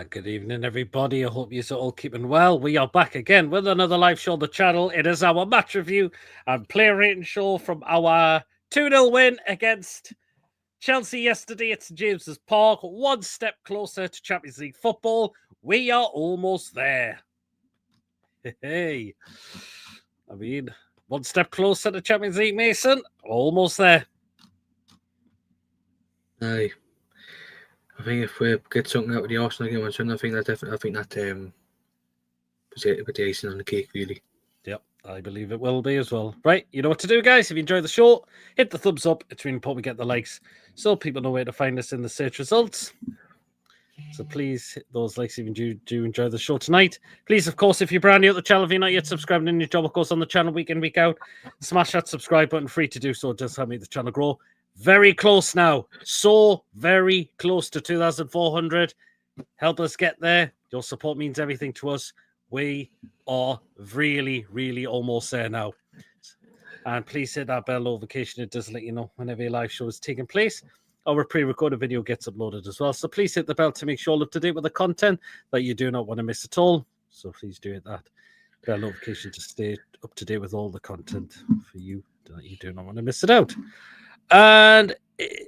Good evening, everybody. I hope you're all keeping well. We are back again with another live show on the channel. It is our match review and player rating show from our 2-0 win against Chelsea yesterday at St James's Park. One step closer to Champions League football. We are almost there. Hey, I mean, one step closer to Champions League, Mason. Almost there. Aye. I think if we get something out of the Arsenal game on Sunday, I think that was it with the icing on the cake, really. Yep, I believe it will be as well. Right, you know what to do, guys. If you enjoyed the show, hit the thumbs up. It's really important we get the likes so people know where to find us in the search results. So please hit those likes if you do enjoy the show tonight. Please, of course, if you're brand new at the channel, if you're not yet subscribed and your job, of course, on the channel week in, week out, smash that subscribe button, free to do so. Just help me the channel grow. Very close now. So very close to 2,400. Help us get there. Your support means everything to us. We are really, really almost there now. And please hit that bell notification. It does let you know whenever a live show is taking place. Our pre-recorded video gets uploaded as well. So please hit the bell to make sure you're up to date with the content that you do not want to miss at all. So please do hit that bell notification to stay up to date with all the content for you that you do not want to miss it out. And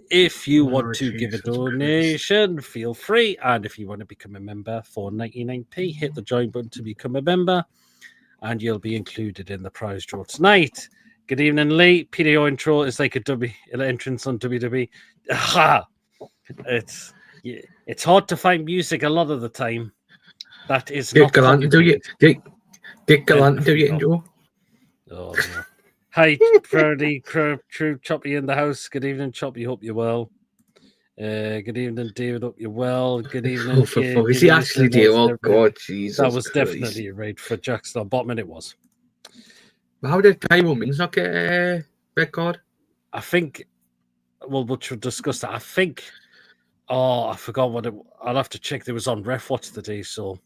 if you want to give a donation, feel free. And if you want to become a member for 99p, hit the join button to become a member. And you'll be included in the prize draw tonight. Good evening, Lee. Peter, your intro is like an entrance on WWE. It's hard to find music a lot of the time. That is not Gallant, do you? Get Gallant, do you, intro? Oh, no. Hi, Freddie, True Choppy in the house. Good evening, Choppy. Hope you're well. Good evening, David. Hope you're well. Good evening. Is he actually there? Oh, God, Jesus. That was definitely right for Jackson Botman. It was. How did Tyrone Mings not get a red card? I think, well, we'll discuss that. I think, I forgot what it. I'll have to check. There was on Ref Watch today, so.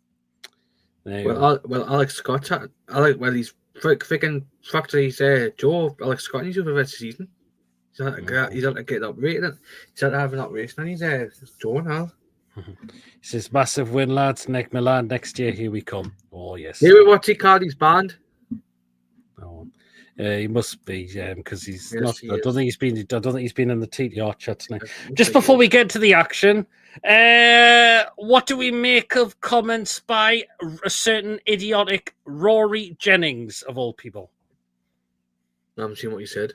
Alex Scott. He's freaking fractured his jaw. Alex Scott needs to for the rest of the season. He's had to get up rated. He's had to have an operation on his jaw now. He says, massive win, lads. Nick Milan next year. Here we come. Oh, yes. Here we watch he called his band. Oh, he must be, because he's not. I don't think he's been in the TTR chat tonight. Just before we get to the action, what do we make of comments by a certain idiotic Rory Jennings of all people? I haven't seen what you said.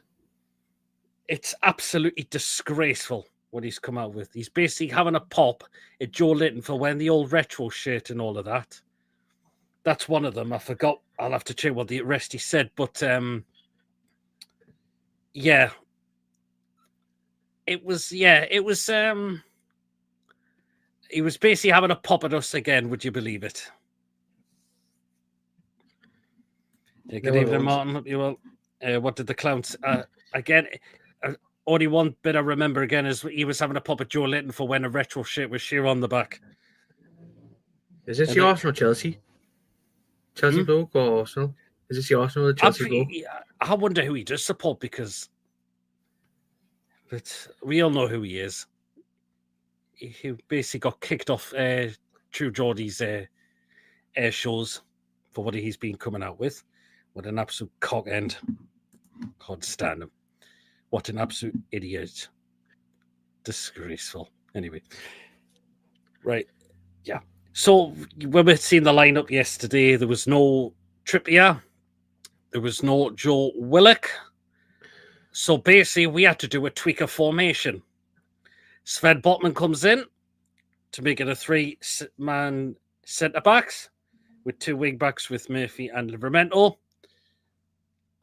It's absolutely disgraceful what he's come out with. He's basically having a pop at Joe Linton for wearing the old retro shirt and all of that. That's one of them. I forgot. I'll have to check what the rest he said. But, yeah. It was he was basically having a pop at us again. Would you believe it? Yeah, good evening, Martin. Hope you well. What did the clowns... again... only one bit I remember again is he was having a pop at Joe Linton for wearing a retro shirt with Shearer on the back. Is this the Arsenal Chelsea? Chelsea bloke or Arsenal? Is this the Arsenal or Chelsea bloke? I wonder who he does support but we all know who he is. He basically got kicked off True Geordie's air shows for what he's been coming out with. What an absolute cock end. Can't stand him. What an absolute idiot. Disgraceful. Anyway. Right. Yeah. So when we seen the lineup yesterday, there was no Trippier. There was no Joe Willock. So basically, we had to do a tweak of formation. Sven Botman comes in to make it a 3-man centre-backs with 2 wing-backs with Murphy and Livramento.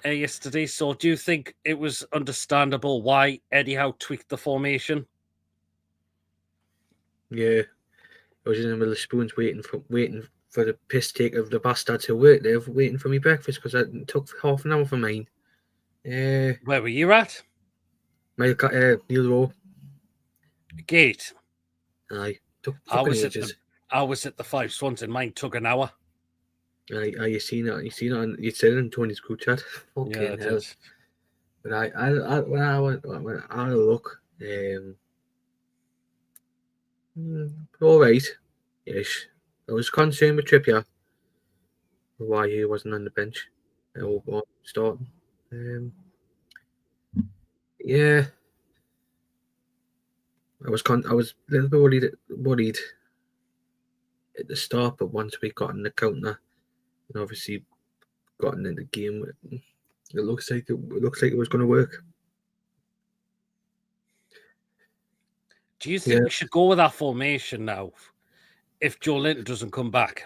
Yesterday. So do you think it was understandable why Eddie Howe tweaked the formation? Yeah. I was in the middle of spoons waiting for the piss take of the bastards who worked there, waiting for me breakfast because it took half an hour for mine. Where were you at? Neil Rowe. Gate. Aye. Took I was ages. I was at the Five Swans and mine took an hour. You seen it? You seen it? And you said it in Tony's group chat. Okay, hell. But when I had a look, all right. Yes. I was concerned with Trippier, why he wasn't on the bench or starting. Yeah, I was a little bit worried at the start, but once we got in the counter and obviously gotten in the game, it looks like it was going to work. Do you think we should go with that formation now if Joe Linton doesn't come back?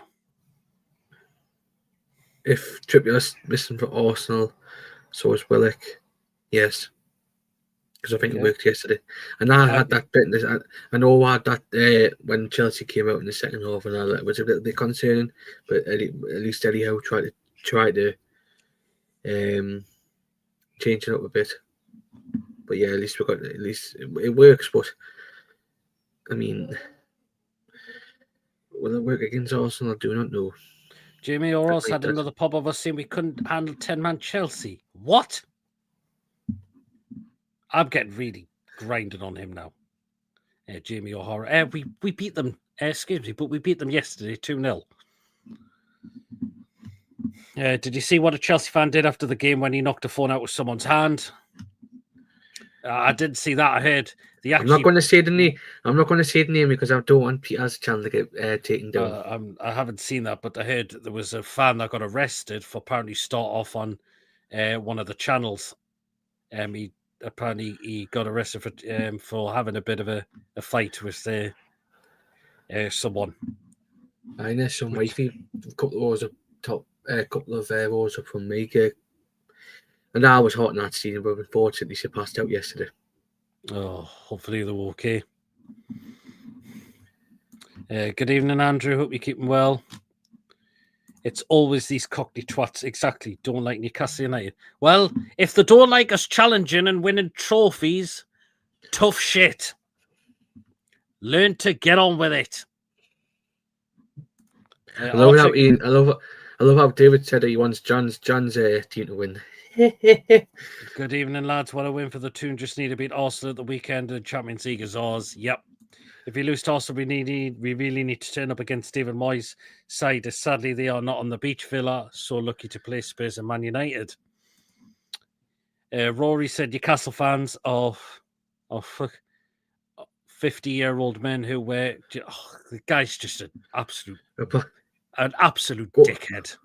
If Trippier's missing for Arsenal, so is Willock. Yes, because I think it worked yesterday. And I had that bit. I know I had that when Chelsea came out in the second half, and it was a little bit concerning. But at least Eddie Howe tried to change it up a bit. But yeah, at least it works. But I mean, will it work against Arsenal? I do not know. Jamie Orros had another pop of us saying we couldn't handle 10-man Chelsea. What? I'm getting really grinding on him now. Jamie O'Hara. We beat them, excuse me, but we beat them yesterday 2-0. Did you see what a Chelsea fan did after the game when he knocked a phone out of someone's hand? I didn't see that. I heard I'm not going to say the name. I'm not going to say the name because I don't want Peter's channel to get taken down. I haven't seen that, but I heard there was a fan that got arrested for apparently start off on one of the channels. He got arrested for having a bit of a fight with someone. I know some wifey, a couple of rows up from me. And I was hot in that season, but unfortunately she passed out yesterday. Oh, hopefully they're okay. Good evening, Andrew. Hope you're keeping well. It's always these cockney twats. Exactly. Don't like Newcastle United. Well, if they don't like us challenging and winning trophies, tough shit. Learn to get on with it. I love how David said that he wants John's team to win. Good evening, lads. What a win for the Toon. Just need to beat Arsenal at the weekend. The Champions League is ours. Yep. If we lose to Arsenal, we really need to turn up against Stephen Moyes' side. As sadly, they are not on the beach villa. So lucky to play Spurs and Man United. Rory said Newcastle fans are 50-year-old men who wear. Oh, the guy's just an absolute dickhead.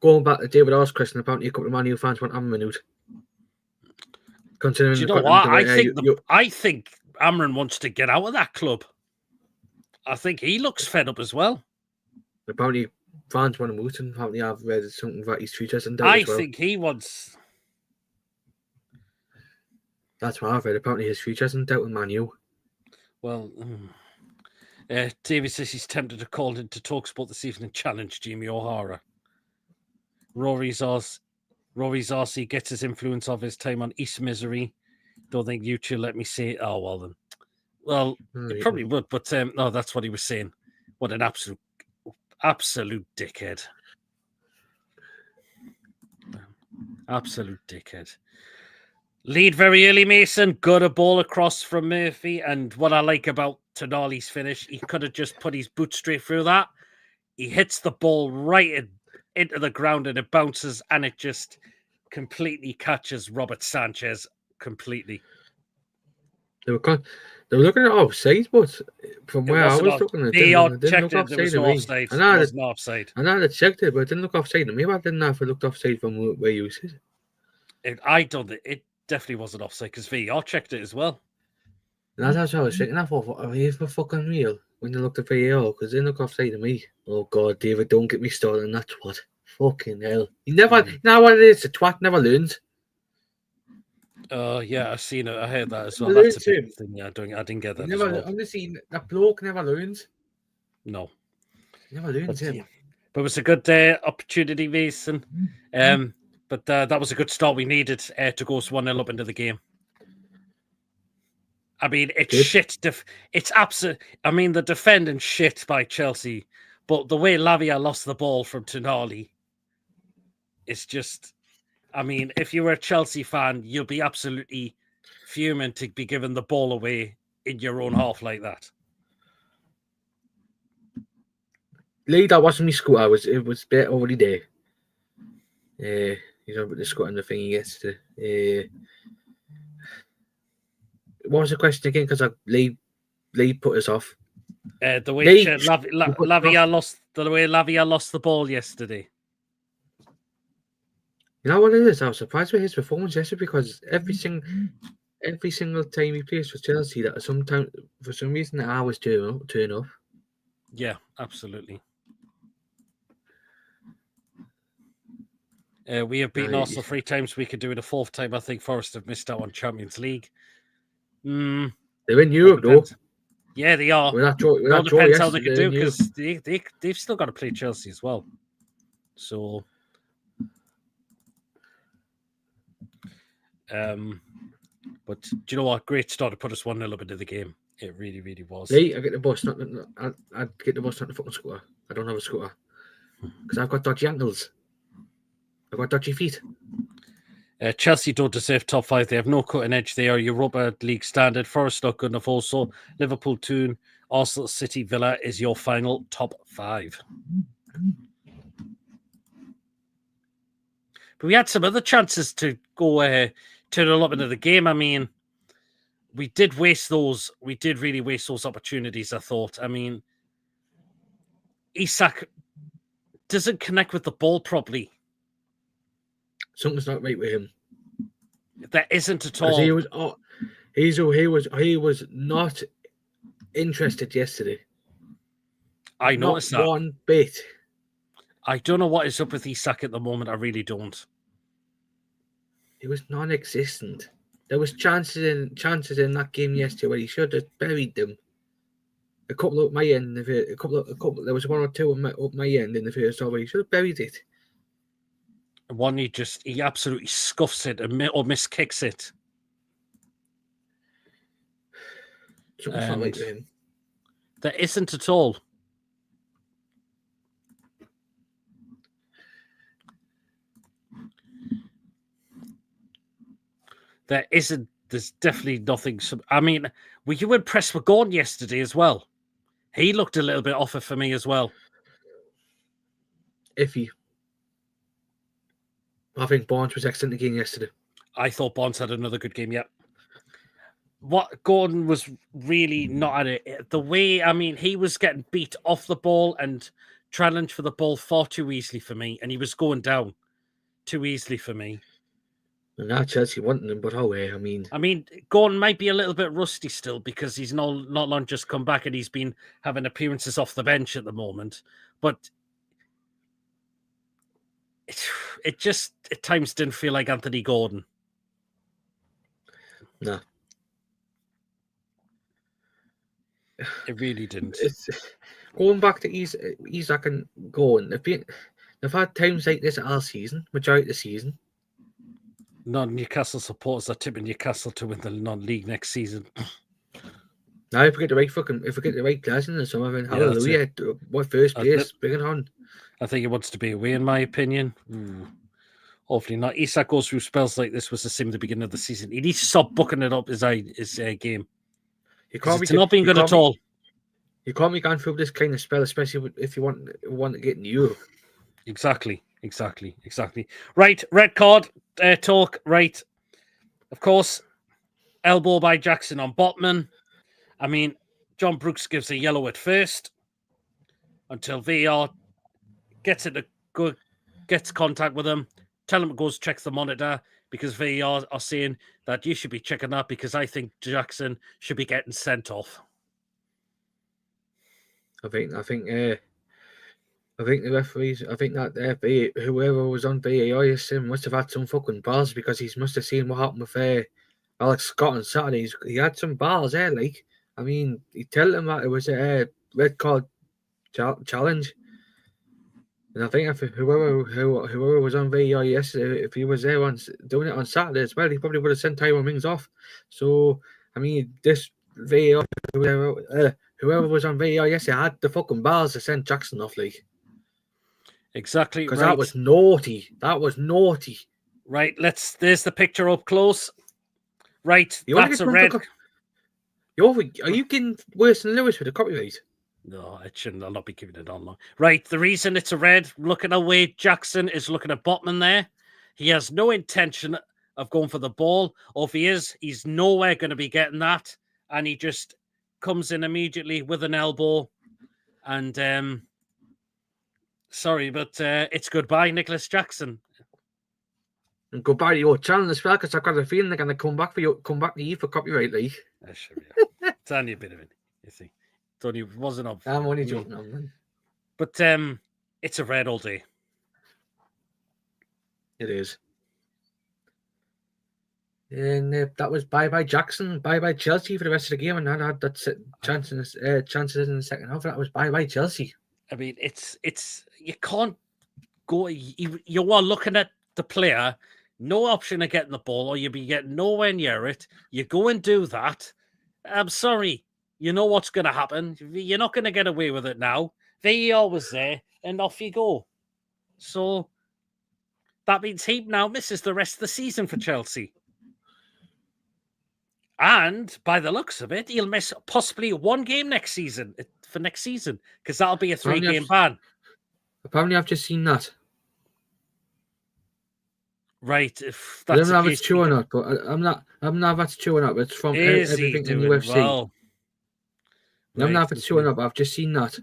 Going back to David R's question, apparently a couple of Man U fans want Amran out. Considering, do you know what? I think Amran wants to get out of that club. I think he looks fed up as well. Apparently, fans want him out, and apparently I've read something about his future. I think he wants. That's what I've read. Apparently, his future isn't out with Man U. Well, David says he's tempted to call into TalkSport this evening and challenge Jamie O'Hara. Rory's RC gets his influence of his time on East Misery. Don't think you two let me say it. Oh, well then. Well, it probably would, but no, that's what he was saying. What an absolute dickhead. Absolute dickhead. Lead very early, Mason. Got a ball across from Murphy. And what I like about Tonali's finish, he could have just put his boot straight through that. He hits the ball right into the ground and it bounces and it just completely catches Robert Sanchez completely. They were looking at offside, but from where I was looking at it, didn't look offside to me. I know they checked it, but it didn't look offside to me. I didn't know if it looked offside from where you said it. I don't think it definitely wasn't offside because VAR checked it as well. And that's what I was thinking. I thought, are you for fucking real? When you looked at VAR, because they look offside to me. Oh God, David, don't get me started on that twat. Fucking hell. You never, now what it is, the twat never learns. Yeah, I've seen it. I heard that as well. That's a big thing. Yeah, I didn't get that. Honestly, that bloke never learns. No. Never learns him. Yeah. But it was a good opportunity, Mason. But that was a good start we needed to go 1-0 up into the game. I mean, it's shit. It's absolute. I mean, the defending shit by Chelsea, but the way Lavia lost the ball from Tonali, it's just. I mean, if you were a Chelsea fan, you'll be absolutely fuming to be giving the ball away in your own half like that. Lee, that wasn't my scooter. It was a bit already there. You know, the scooter and the thing yesterday. What was the question again? Because Lee put us off. The way Lee, Lavia lost the ball yesterday. You know what it is? I was surprised with his performance yesterday because every single time he plays for Chelsea, that sometimes for some reason I always turn up. Yeah, absolutely. We have beaten Arsenal 3 times. We could do it a 4th time. I think Forest have missed out on Champions League. They're in Europe, though. Yeah, they are. It all depends how they can do because they've still got to play Chelsea as well. So, but do you know what? Great start to put us 1-0 up into the game. It really, really was. Lee, I get the bus. I'd get the bus, not the fucking scooter. I don't have a scooter because I've got dodgy ankles. I've got dodgy feet. Chelsea don't deserve top 5. They have no cutting edge. They are Europa League standard. Forest not good enough also. Liverpool 2, Arsenal, City, Villa is your final top 5. But we had some other chances to go turn it up into the game. I mean, we did waste those. We did really waste those opportunities, I thought. I mean, Isak doesn't connect with the ball properly. Something's not right with him. That isn't at all. He was not interested yesterday. I noticed that. One bit. I don't know what is up with Isak at the moment. I really don't. He was non-existent. There was chances in that game yesterday where he should have buried them. A couple up my end. A couple. There was 1 or 2 up my end in the first half where he should have buried it. One he absolutely scuffs it or miskicks it. Something's not right with him. There isn't at all. There isn't. There's definitely nothing. I mean, were you impressed with Gordon yesterday as well? He looked a little bit off it for me as well. Iffy. I think Barnes was excellent again yesterday. I thought Barnes had another good game, yeah. What Gordon was really not at it. The way, I mean, he was getting beat off the ball and challenged for the ball far too easily for me, and he was going down too easily for me. And now Chelsea wanting him, but I mean, Gordon might be a little bit rusty still because he's not long just come back and he's been having appearances off the bench at the moment. But it just at times didn't feel like Anthony Gordon. No. It really didn't. It's going back to Isak and Gordon. They've had times like this all season, majority of the season. Non-Newcastle supporters are tipping Newcastle to win the non-league next season. Now, if we get the right players in the summer, then hallelujah! What first place? Bring it on. I think he wants to be away, in my opinion. Hopefully not. Isak goes through spells like this was the same at the beginning of the season. He needs to stop booking it up his game. It's not being good at all. You can't be going through this kind of spell, especially if you want to get in Europe. Exactly. Right, red card talk. Right, of course, elbow by Jackson on Botman. I mean, John Brooks gives a yellow at first until VAR gets contact with him. Tell him it goes checks the monitor because VAR are saying that you should be checking that because I think Jackson should be getting sent off. I think the referees. I think that whoever was on VAR yesterday must have had some fucking balls because he must have seen what happened with Alex Scott on Saturday. He had some balls there. Like, I mean, he told him that it was a red card challenge. And I think if whoever was on VAR yesterday, if he was there doing it on Saturday as well, he probably would have sent Tyrone Mings off. So, I mean, this VAR, whoever was on VAR yesterday had the fucking balls to send Jackson off, like. Exactly, because right. That was naughty. Right, there's the picture up close. Right, that's a red. Are you getting worse than Lewis with the copyright? No, it shouldn't. I'll not be keeping it on long. Right, the reason it's a red, looking away, Jackson is looking at Botman there. He has no intention of going for the ball. Or if he is, he's nowhere going to be getting that. And he just comes in immediately with an elbow. And sorry, but it's goodbye, Nicolas Jackson. And goodbye to your channel as well, because I've got a feeling they're going to come back to you for copyright, like. Sure, yeah. It's only a bit of it, you see. It wasn't up. I'm only joking on them. But it's a red all day. It is. And that was bye-bye Jackson, bye-bye Chelsea for the rest of the game, and had that chances in the second half. That was bye-bye Chelsea. I mean, it's you can't go. You are looking at the player, no option of getting the ball, or you'll be getting nowhere near it. You go and do that. I'm sorry. You know what's going to happen. You're not going to get away with it now. VAR was there, and off you go. So that means he now misses the rest of the season for Chelsea. And by the looks of it, he'll miss possibly one game next season, because that'll be a 3-game ban. Apparently, I've just seen that. Right, if that's I don't know if it's true or not, but I'm not if that's true or not, but it's from everything in UFC. Well? I don't know if it's true or not, but I've just seen that.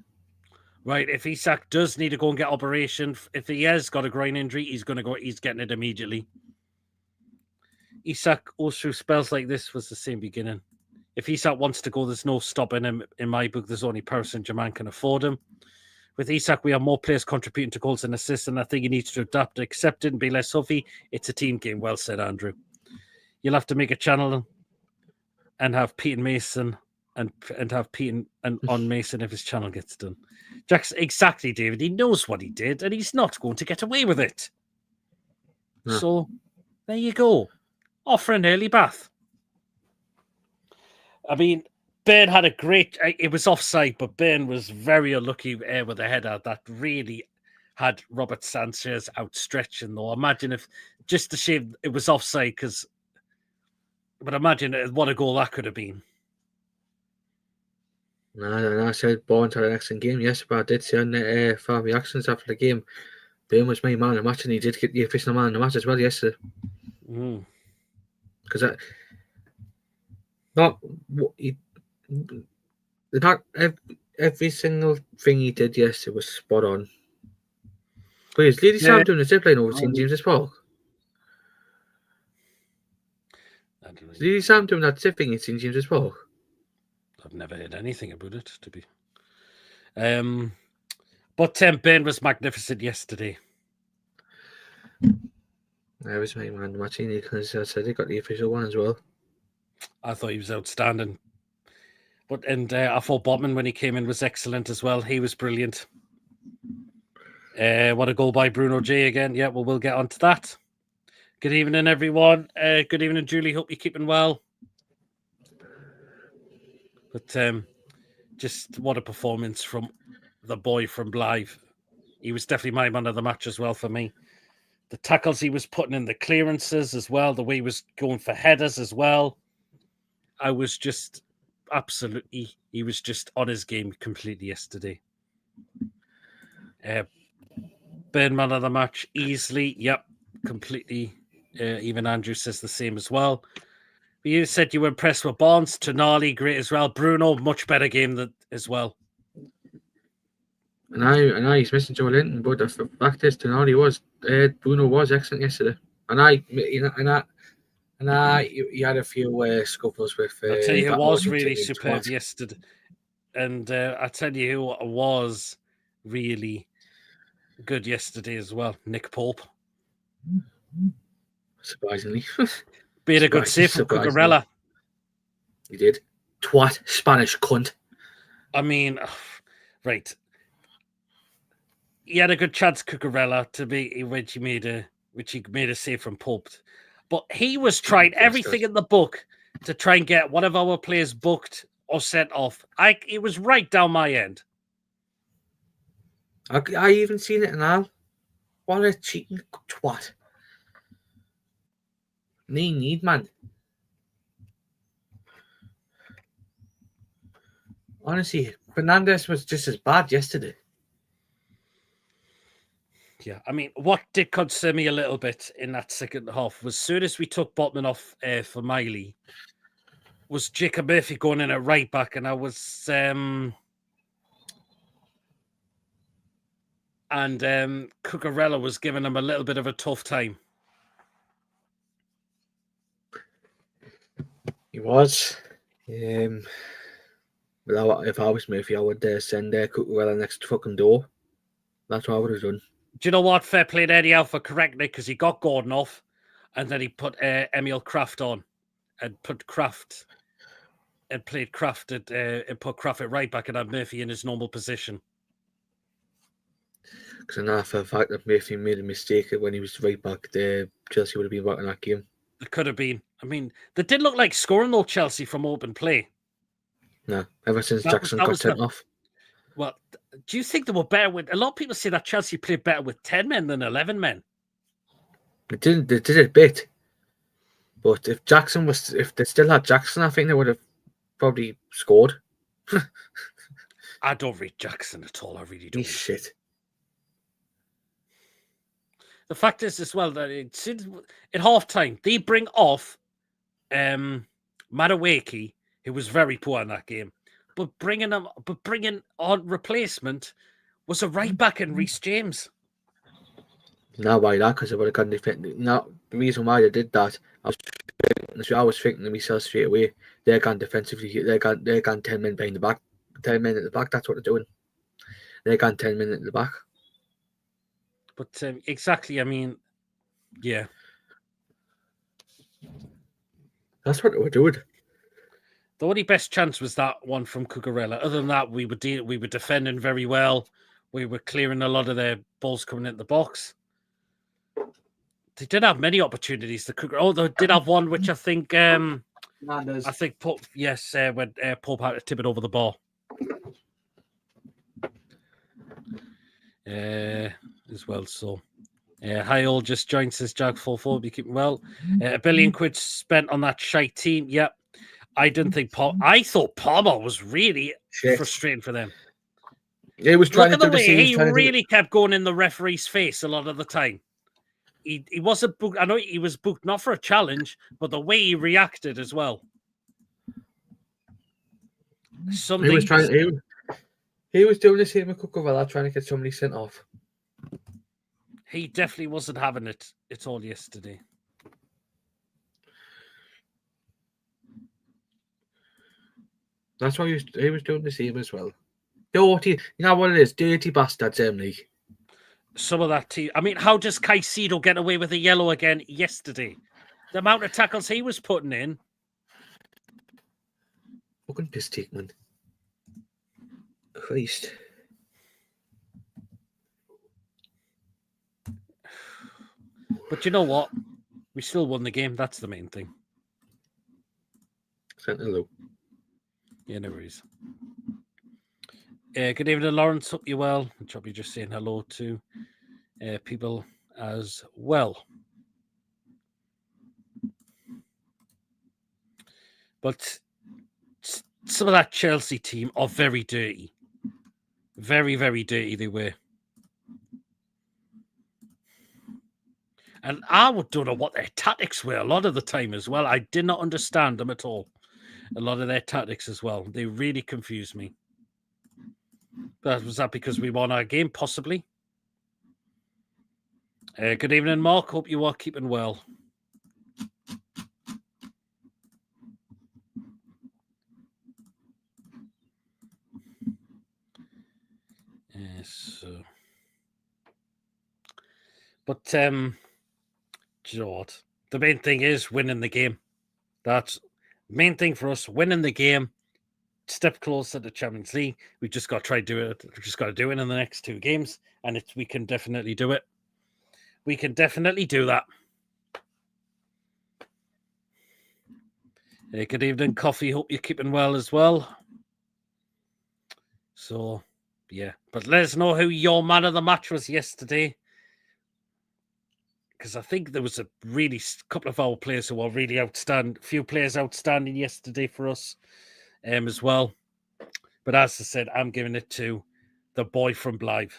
Right, if Isak does need to go and get operation, if he has got a groin injury, he's getting it immediately. Isak goes through spells like this was the same beginning. If Isak wants to go, there's no stopping him. In my book, there's only Paris Saint-Germain can afford him. With Isak, we have more players contributing to goals and assists, and I think he needs to adapt, accept it, and be less huffy. It's a team game. Well said, Andrew. You'll have to make a channel and have Pete and Mason and have Pete and on Mason if his channel gets done. Jackson, exactly, David. He knows what he did, and he's not going to get away with it. No. So there you go. Offer an early bath. I mean, Byrne had a great... It was offside, but Byrne was very unlucky with a header that really had Robert Sanchez outstretching, though. Imagine if... Just a shame it was offside, because... But imagine what a goal that could have been. No. I said Bourne had an excellent game. Yes, but I did say on the farm reactions after the game, Byrne was my man of the match, and he did get the official man of the match as well yesterday. Because every single thing he did yesterday was spot on. But is Lady Sam doing a zip line over St. James's Park? Is Lady Sam doing that zip thing in St. James's Park? I've never heard anything about it, to be. But Byrne was magnificent yesterday. I was my man Martini because I said he got the official one as well. I thought he was outstanding. I thought Botman, when he came in, was excellent as well. He was brilliant. What a goal by Bruno J again. Yeah, well, we'll get on to that. Good evening, everyone. Good evening, Julie. Hope you're keeping well. But just what a performance from the boy from Blythe. He was definitely my man of the match as well for me. The tackles he was putting in, the clearances as well, the way he was going for headers as well. I was just absolutely, he was just on his game completely yesterday. Byrne man of the match, easily. Yep, completely. Even Andrew says the same as well. But you said you were impressed with Barnes. Tonali, great as well. Bruno, much better game as well. And I he's missing Joe Linton, but the fact is, Bruno was excellent yesterday. He had a few scuffles with. I'll tell you, who was really superb yesterday, and I tell you who was really good yesterday as well. Nick Pope, surprisingly, made a good save from Cucurella. He did. Twat, Spanish cunt. I mean, right. He had a good chance, Cucurella, which he made a save from Pope. But he was trying everything in the book to try and get one of our players booked or sent off. It was right down my end. I even seen it now. What a cheating twat. Need, man. Honestly, Fernandes was just as bad yesterday. Yeah, I mean, what did concern me a little bit in that second half was, soon as we took Botman off for Miley, was Jacob Murphy going in at right back, and I was Cucurella was giving him a little bit of a tough time. He was. Well, if I was Murphy, I would send Cucurella next fucking door. That's what I would have done. Do you know what? Fair play to Eddie Alpha correctly, because he got Gordon off, and then he put Emil Kraft on, and put Kraft and played Kraft at and put Kraft at right back, and had Murphy in his normal position. Because I know for a fact that Murphy made a mistake when he was right back there, Chelsea would have been back in that game. It could have been. I mean, they did look like scoring though, Chelsea, from open play. No, ever since Jackson got sent off. Well, do you think they were better with? A lot of people say that Chelsea played better with 10 men than 11 men. They did a bit, but if they still had Jackson, I think they would have probably scored. I don't read Jackson at all. I really don't. He's shit. The fact is as well that at half time they bring off Madueke, who was very poor in that game, but bringing on replacement was a right back in Reece James. Now why that? Because they would have gone defend. Now the reason why they did that, I was thinking to myself straight away, they're gone defensively. They're gone 10 men behind the back, 10 men at the back. That's what they're doing. They're gone 10 men at the back. But exactly, I mean, yeah, that's what they were doing. The only best chance was that one from Cucurella. Other than that, we were defending very well. We were clearing a lot of their balls coming into the box. They did have many opportunities. They did have one which I think when Pope had to tip it over the bar. As well. So, hi all, just joined, says Jag44. Be keeping well. £1 billion spent on that shite team. Yep. I didn't think I thought Palmer was really frustrating for them. He was trying Look at the way he really kept going in the referee's face a lot of the time. He wasn't booked. I know he was booked not for a challenge, but the way he reacted as well. He was doing the same with Cucurella, trying to get somebody sent off. He definitely wasn't having it at all yesterday. That's why he was doing the same as well. Dirty, you know what it is? Dirty bastards, League. Some of that team. I mean, how does Caicedo get away with a yellow again yesterday? The amount of tackles he was putting in. Fucking piss take, man. Christ. But you know what? We still won the game. That's the main thing. Hello. Yeah, no worries. Good evening, Lawrence. Hope you're well. I'm probably just saying hello to people as well. But some of that Chelsea team are very dirty. Very, very dirty they were. And I don't know what their tactics were a lot of the time as well. I did not understand them at all. A lot of their tactics as well. They really confused me. But was that because we won our game? Possibly. Good evening, Mark. Hope you are keeping well. But do you know what? The main thing is winning the game. That's the main thing for us. Winning the game. Step closer to Champions League. We just got to try to do it. We just got to do it in the next 2 games, and we can definitely do it. We can definitely do that. Good evening, Coffee. Hope you're keeping well as well. So, yeah. But let us know who your man of the match was yesterday. Because I think there was a really couple of our players who were really outstanding. A few players outstanding yesterday for us as well. But as I said, I'm giving it to the boy from Blythe,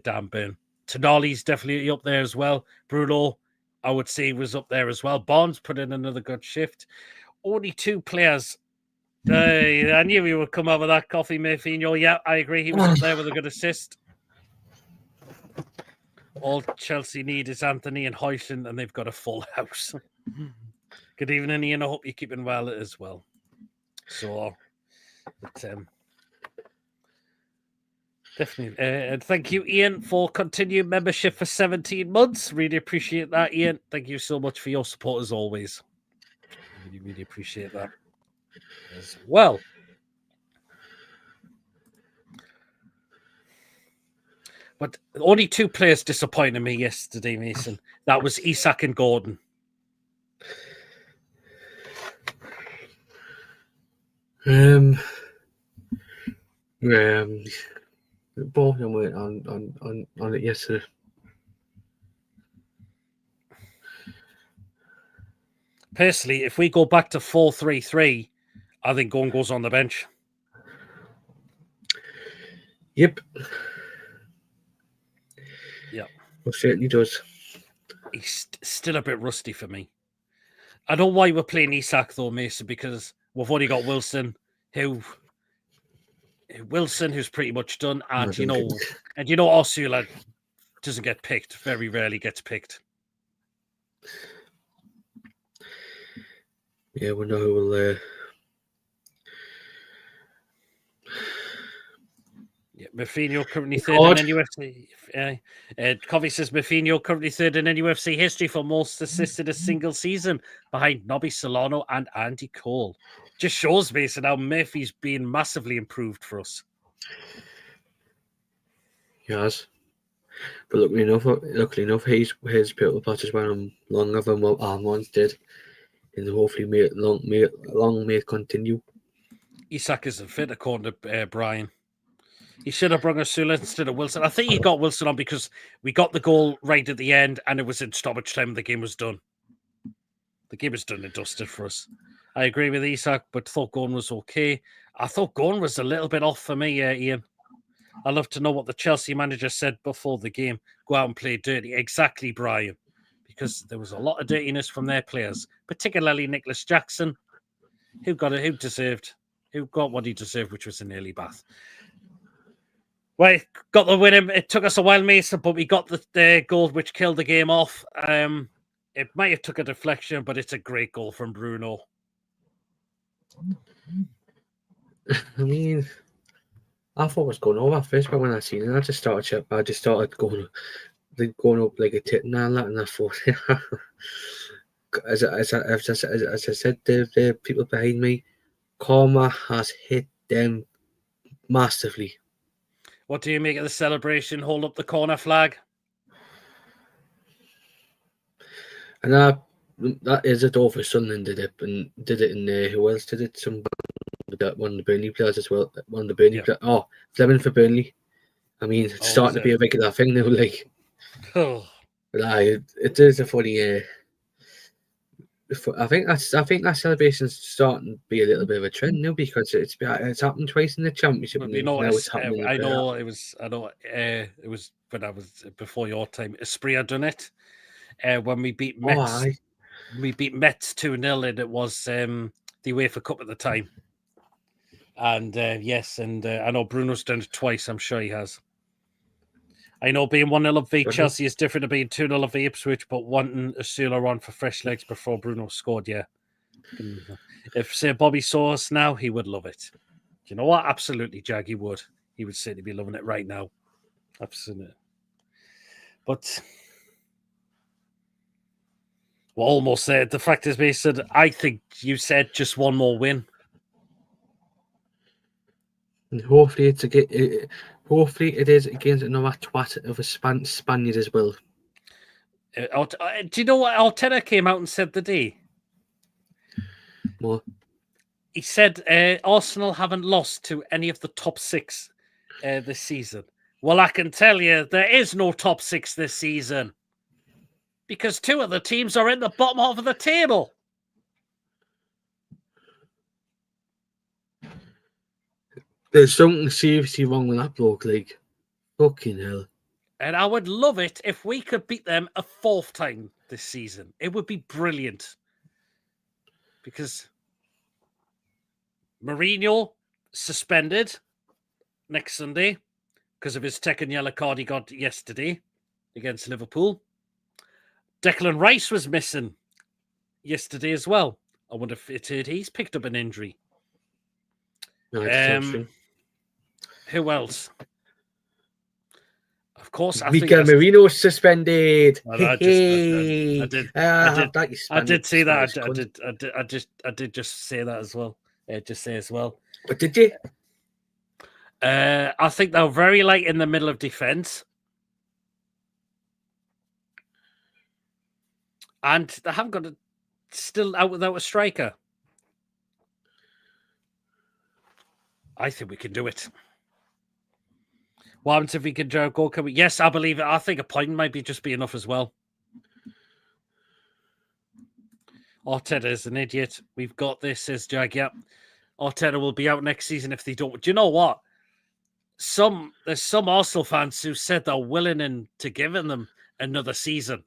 Dan Burn. Tonali's definitely up there as well. Bruno, I would say, was up there as well. Bonds put in another good shift. Only 2 players. I knew he would come up with that coffee, Murphyinho. Yeah, I agree. He was up there with a good assist. All Chelsea need is Anthony and Højlund, and they've got a full house. Good evening, Ian. I hope you're keeping well as well. So, definitely. And thank you, Ian, for continued membership for 17 months. Really appreciate that, Ian. Thank you so much for your support as always. Really, really appreciate that as well. But only 2 players disappointed me yesterday, Mason. That was Isak and Gordon. Both of them went on it yesterday. Personally, if we go back to 4-3-3, I think Gordon goes on the bench. Yep. Yeah. Well, certainly does. He's still a bit rusty for me. I know why we're playing Isak though, Mason, because we've only got Wilson, who's pretty much done, and Osula doesn't get picked. Very rarely gets picked. Yeah, we know who will. Yeah, Mourinho currently third in NUFC. Covey says Mourinho currently third in NUFC history for most assists in a single season, behind Nobby Solano and Andy Cole. Just shows, Mason, how Murphy's been massively improved for us. He has. But luckily enough, his pivotal patches went on longer than what Armand's did. And hopefully may continue. Isak isn't fit, according to Brian. He should have brought Osula instead of Wilson. I think he got Wilson on because we got the goal right at the end and it was in stoppage time. The game was done. The game was done and dusted for us. I agree with Isak, but thought Gordon was okay. I thought Gordon was a little bit off for me, Ian. I'd love to know what the Chelsea manager said before the game. Go out and play dirty. Exactly, Brian. Because there was a lot of dirtiness from their players, particularly Nicolas Jackson, who got what he deserved, which was an early bath. Well, got the win. It took us a while, Mason, but we got the goal which killed the game off. It might have took a deflection, but it's a great goal from Bruno. I mean, I thought it was going over first, but when I seen it, I just started going up like a tit and all that, and I thought, as I said, the people behind me, karma has hit them massively. What do you make of the celebration? Hold up the corner flag. And that is it over. Sunderland did it, and who else did it? One of the Burnley players as well. One of the Burnley players. Oh, Fleming for Burnley. I mean, it's starting to be a regular thing now. Like, it is a funny. I think that celebration's starting to be a little bit of a trend now because it's happened twice in the Championship. Well, now it's happening. It was when I was before your time. Esprit had done it when we beat Metz. We beat Metz 2-0, and it was the UEFA Cup at the time. And yes, and I know Bruno's done it twice. I'm sure he has. I know being 1-0 up v Chelsea is different to being 2-0 up v Ipswich, but wanting Osula on for fresh legs before Bruno scored, yeah. If, say, Bobby saw us now, he would love it. You know what? Absolutely, Jag, he would. He would certainly be loving it right now. Absolutely. But, well, almost there. The fact is, Mason, I think you said just one more win. And hopefully it is against another twat of a Spaniard as well. Do you know what Arteta came out and said today? What? He said Arsenal haven't lost to any of the top 6 this season. Well, I can tell you there is no top 6 this season because 2 of the teams are in the bottom half of the table. There's something seriously wrong with that bloke, like, fucking hell. And I would love it if we could beat them a fourth time this season. It would be brilliant. Because Mourinho suspended next Sunday because of his second yellow card he got yesterday against Liverpool. Declan Rice was missing yesterday as well. I wonder if he's picked up an injury. No, who else? Of course, Mikel Merino suspended. I did say that. I did just say that as well. But did you? I think they're very light in the middle of defense, and they haven't got still out without a striker. I think we can do it. What happens if we can go? Can we? Yes, I believe it. I think a point might just be enough as well. Arteta is an idiot. We've got this, says Jag. Yep. Arteta will be out next season if they don't. Do you know what? There's some Arsenal fans who said they're willing to giving them another season.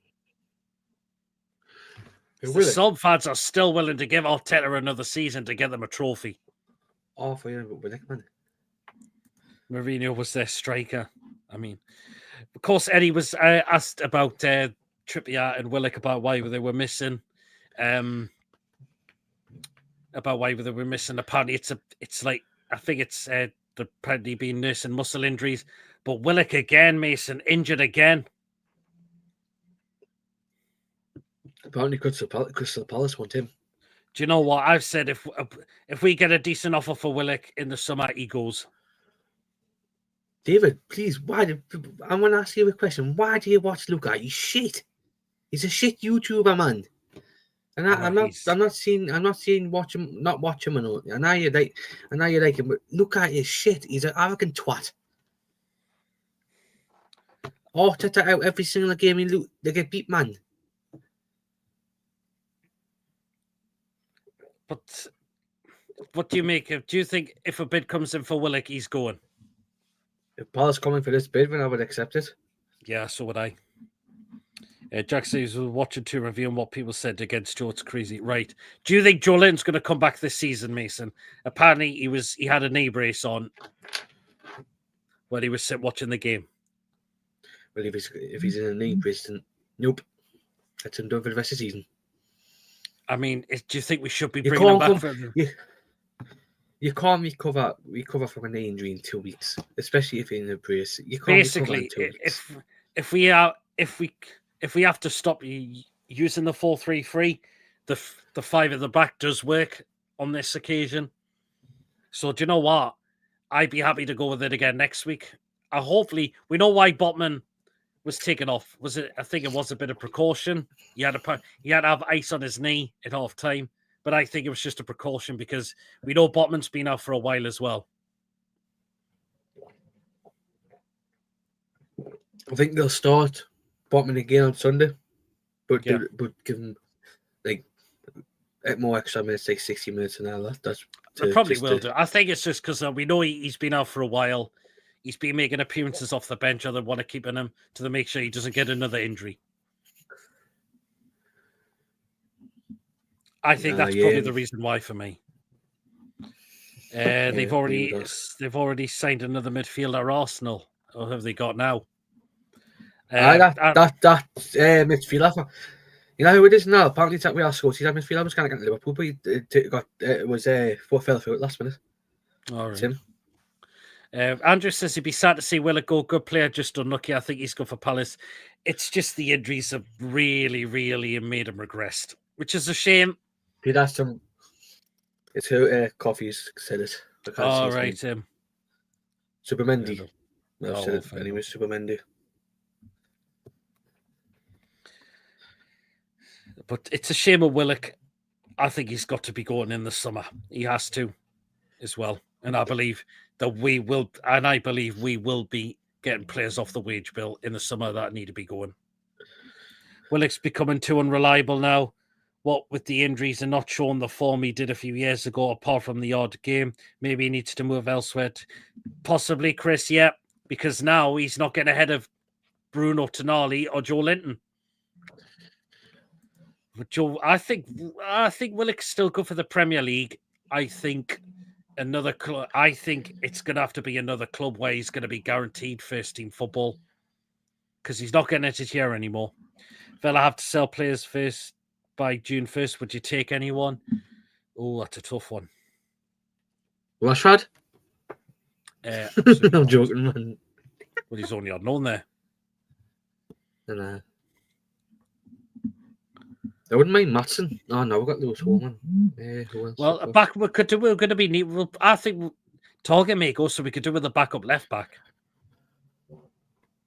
Some fans are still willing to give Arteta another season to get them a trophy. Oh, for you, man. Mourinho was their striker. I mean, of course, Eddie was asked about Trippier and Willock about why they were missing. Apparently, it's like I think it's they're apparently been nursing muscle injuries. But Willock again, Mason injured again. Apparently, Crystal Palace want him. Do you know what I've said? If we get a decent offer for Willock in the summer, he goes. David, please, I'm going to ask you a question. Why do you watch Luca? He's shit. He's a shit YouTuber, man. And I'm not saying watch him or not. I know you like him, but Luca is shit. He's an arrogant twat. Arteta out every single game they get beat, man. But what do you make of? Do you think if a bid comes in for Willock, he's going? If Palace coming for this bid, then I would accept it. Yeah, so would I. Jack says he was watching to reviewing what people said against Joe. It's crazy, right? Do you think Joe Linton's going to come back this season, Mason? Apparently, he had a knee brace on when he was watching the game. Well, if he's in a knee brace, then nope, that's him done for the rest of the season. I mean, do you think we should be bringing him back? You can't recover from a knee injury in 2 weeks, especially if you're in a brace. You can't basically, if we have to stop using the 4-3-3, the five at the back does work on this occasion. So do you know what? I'd be happy to go with it again next week. Hopefully, we know why Botman was taken off. I think it was a bit of precaution. He had to have ice on his knee at half time. But I think it was just a precaution because we know Botman's been out for a while as well. I think they'll start Botman again on Sunday, but give him like more extra minutes, like 60 minutes and all that. They probably will do. I think it's just because we know he's been out for a while. He's been making appearances off the bench, or they want to keep him to make sure he doesn't get another injury. I think that's probably the reason why for me. They've already signed another midfielder, Arsenal. Or have they got now? That midfielder. You know who it is now? Apparently, it's that we are Scottish. That midfielder was going to get to Liverpool, but it was fell through at last minute. All right. Andrew says he'd be sad to see Willock go. Good player, just unlucky. I think he's good for Palace. It's just the injuries have really, really made him regressed, which is a shame. Did ask him. It's who Coffee's said it. All right, Supermendi. Anyway, Supermendi. But it's a shame of Willock. I think he's got to be going in the summer. He has to, as well. And I believe that we will be getting players off the wage bill in the summer that need to be going. Willock's becoming too unreliable now. what with the injuries and not showing the form he did a few years ago, apart from the odd game, maybe he needs to move elsewhere. Possibly, Chris, yeah, because now he's not getting ahead of Bruno Tonali or Joe Linton. But Joe, I think Willock's still good for the Premier League. I think another club. I think it's going to have to be another club where he's going to be guaranteed first team football because he's not getting it this year anymore. Villa have to sell players first by June 1st. Would you take anyone? Oh, that's a tough one. Rashford? I'm joking, man. Well, he's only on loan there. And, I wouldn't mind Matson. Oh, no, we've got Lewis Holman. Who else? Well, back we're going to be neat. I think Target may go, so we could do with a backup left back.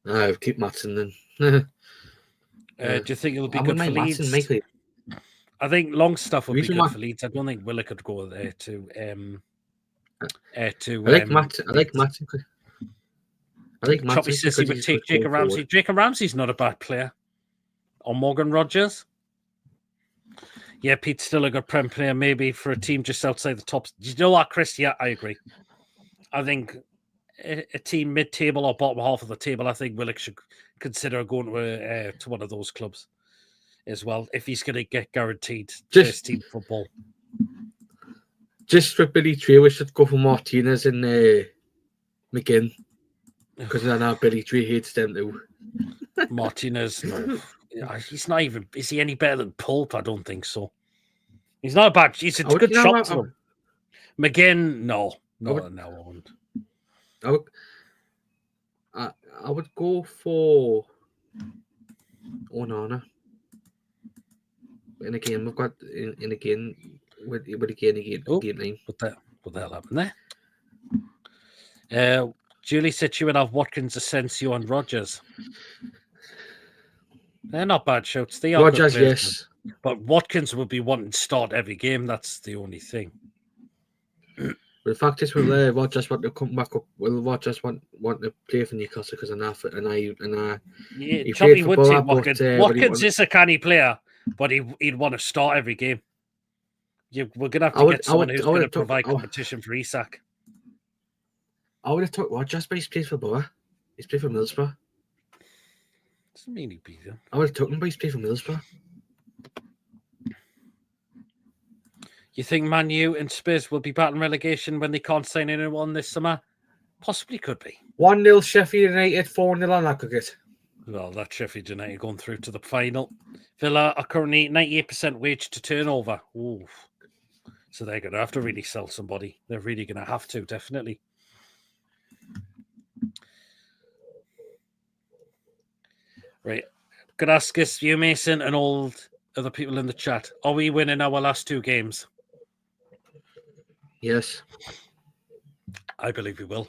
I'll keep Matson then. Do you think it'll be good for Leeds? Matson, I think Longstaff would be good for Leeds. I don't think Willock could go there to. I like Matson. I like Matson. Choppy says he would take Jacob Ramsey. Jacob Ramsey's not a bad player. Or Morgan Rogers. Yeah, Pete's still a good Prem player, maybe for a team just outside the top. Do you know what, Chris? Yeah, I agree. I think a team mid-table or bottom half of the table, I think Willock should consider going to one of those clubs as well, if he's going to get guaranteed first team football. Just for Billy Tree, we should go for Martinez and McGinn, because I know Billy Tree hates them too. Martinez, no. He's not even. Is he any better than Pulp? I don't think so. He's not a bad. He's a good shot to him. McGinn, no, I wouldn't. I would go for Onana. And again, we've got in again with game 9. What the hell happened there? Julie said she would have Watkins, Asensio, and Rogers. They're not bad shouts. They are Rogers, good players, yes. But Watkins would be wanting to start every game. That's the only thing. But the fact is, Rogers want to come back up. Will Rogers want to play for Newcastle because Choppy would say Watkins. Watkins is a canny player, but he'd want to start every game. We're going to have to get someone who's going to provide competition for Isak. I would have took Rogers, but he's played for Borough. He's played for Middlesbrough. Doesn't mean he'd be there. I would have took him, but he's played for Middlesbrough. You think Man U and Spurs will be battling relegation when they can't sign anyone this summer? Possibly could be. 1-0 Sheffield United, 4-0 on aggregate. Well, that's Sheffield United going through to the final. Villa are currently 98% wage to turnover. Ooh. So they're going to have to really sell somebody. They're really going to have to, definitely. Right. Could ask us, you, Mason, and all other people in the chat, are we winning our last 2 games? Yes. I believe we will.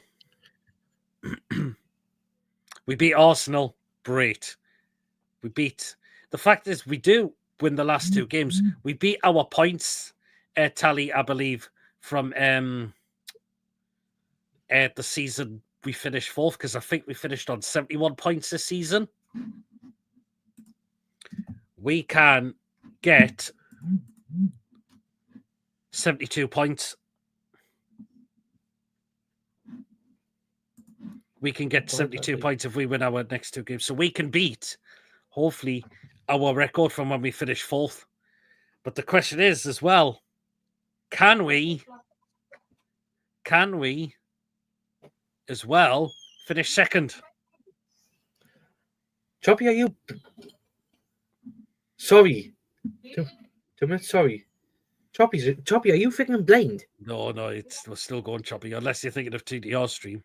We beat Arsenal. Great. The fact is, we do win the last 2 games. We beat our points tally, I believe, from the season we finished 4th, because I think we finished on 71 points this season. We can get 72 points. We can get 72 points if we win our next 2 games. So we can beat, hopefully, our record from when we finished 4th. But the question is as well, can we as well finish 2nd? Choppy, are you... Sorry. Sorry. Choppy, are you freaking blind? No, we're still going Choppy, unless you're thinking of TDR stream.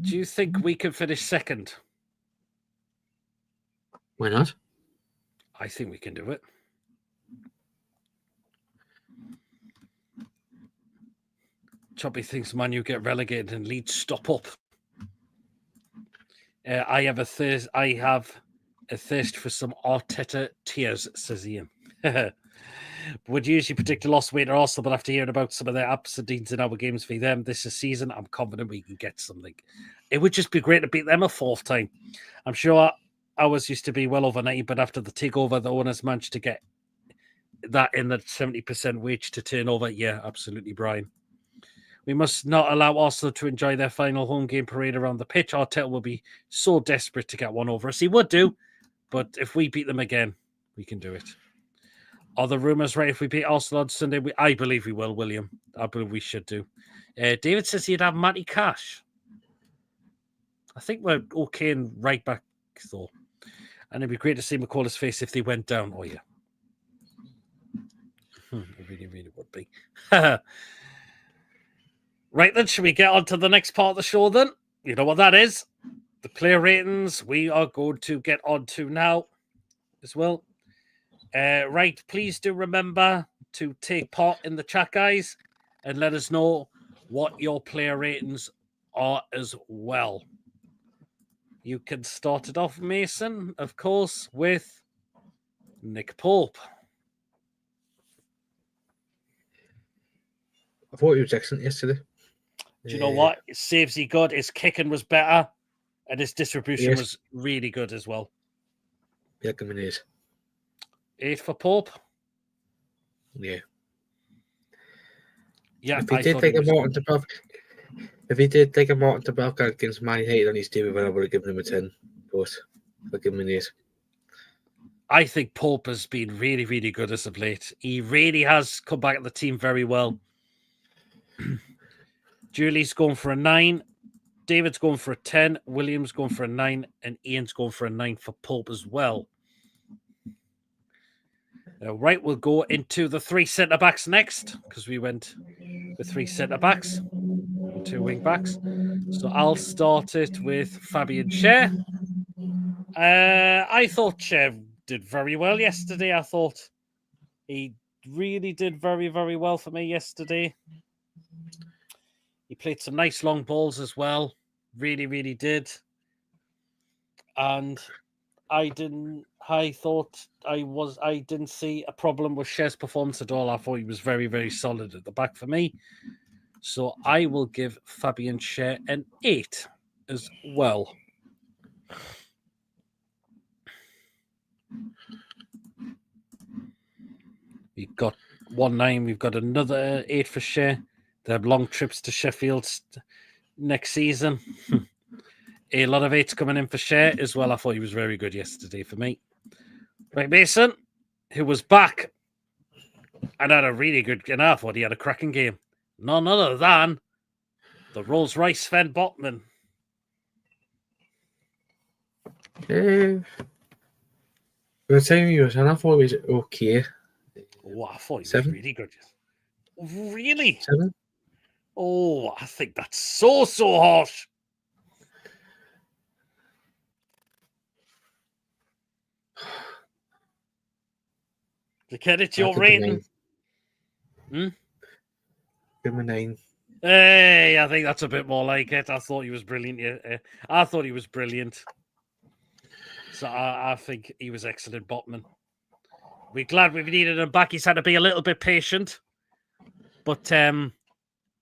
Do you think we can finish 2nd? Why not? I think we can do it. Choppy thinks Man U get relegated and Leeds stop up. I have a thirst for some Arteta tears, says Ian. Would usually predict a loss weight or Arsenal, but after hearing about some of their absentees in our games for them this season, I'm confident we can get something. it would just be great to beat them a fourth time. I'm sure ours used to be well over 90, but after the takeover, the owners managed to get that in the 70% wage to turn over. Yeah, absolutely, Brian. We must not allow Arsenal to enjoy their final home game parade around the pitch. Arteta will be so desperate to get one over us. He would do, but if we beat them again, we can do it. Are the rumours right? If we beat Arsenal on Sunday, I believe we will, William. I believe we should do. David says he'd have Matty Cash. I think we're okay in right back, though. And it'd be great to see McCall's face if they went down. Oh, yeah. It really, really would be. Right then, should we get on to the next part of the show then? You know what that is? The player ratings we are going to get on to now as well. Right, please do remember to take part in the chat, guys, and let us know what your player ratings are as well. You can start it off, Mason, of course, with Nick Pope. I thought he was excellent yesterday. Do you know what? His saves he got, his kicking was better, and his distribution was really good as well. Yeah, give me an 8. 8 for Pope? Yeah. Yeah, if he did take a Martin Tabelka against Man United on his team, I would have given him a 10. But I'll give him an 8. I think Pope has been really, really good as of late. He really has come back at the team very well. Julie's going for a 9. David's going for a 10. William's going for a 9. And Ian's going for a 9 for Pope as well. Right, we'll go into the 3 centre-backs next, because we went with 3 centre-backs and 2 wing-backs. So I'll start it with Fabian Schär. I thought Schär did very well yesterday. I thought he really did very, very well for me yesterday. He played some nice long balls as well. Really, really did. And I didn't see a problem with Schär's performance at all. I thought he was very, very solid at the back for me. So I will give Fabian Schär an 8 as well. We've got 1-9. We've got another 8 for Schär. They have long trips to Sheffield next season. A lot of 8s coming in for Schär as well. I thought he was very good yesterday for me. Right, Mason, who was back and had a really good, and I thought he had a cracking game. None other than the Rolls-Royce Sven Botman. The time he was, and I thought he was okay. Oh, I thought he was 7? really good. Really? 7? Oh, I think that's so harsh. To get it your rating. Give him a 9. Hey, I think that's a bit more like it. I thought he was brilliant. I thought he was brilliant. So I think he was excellent, Botman. We're glad we've needed him back. He's had to be a little bit patient. But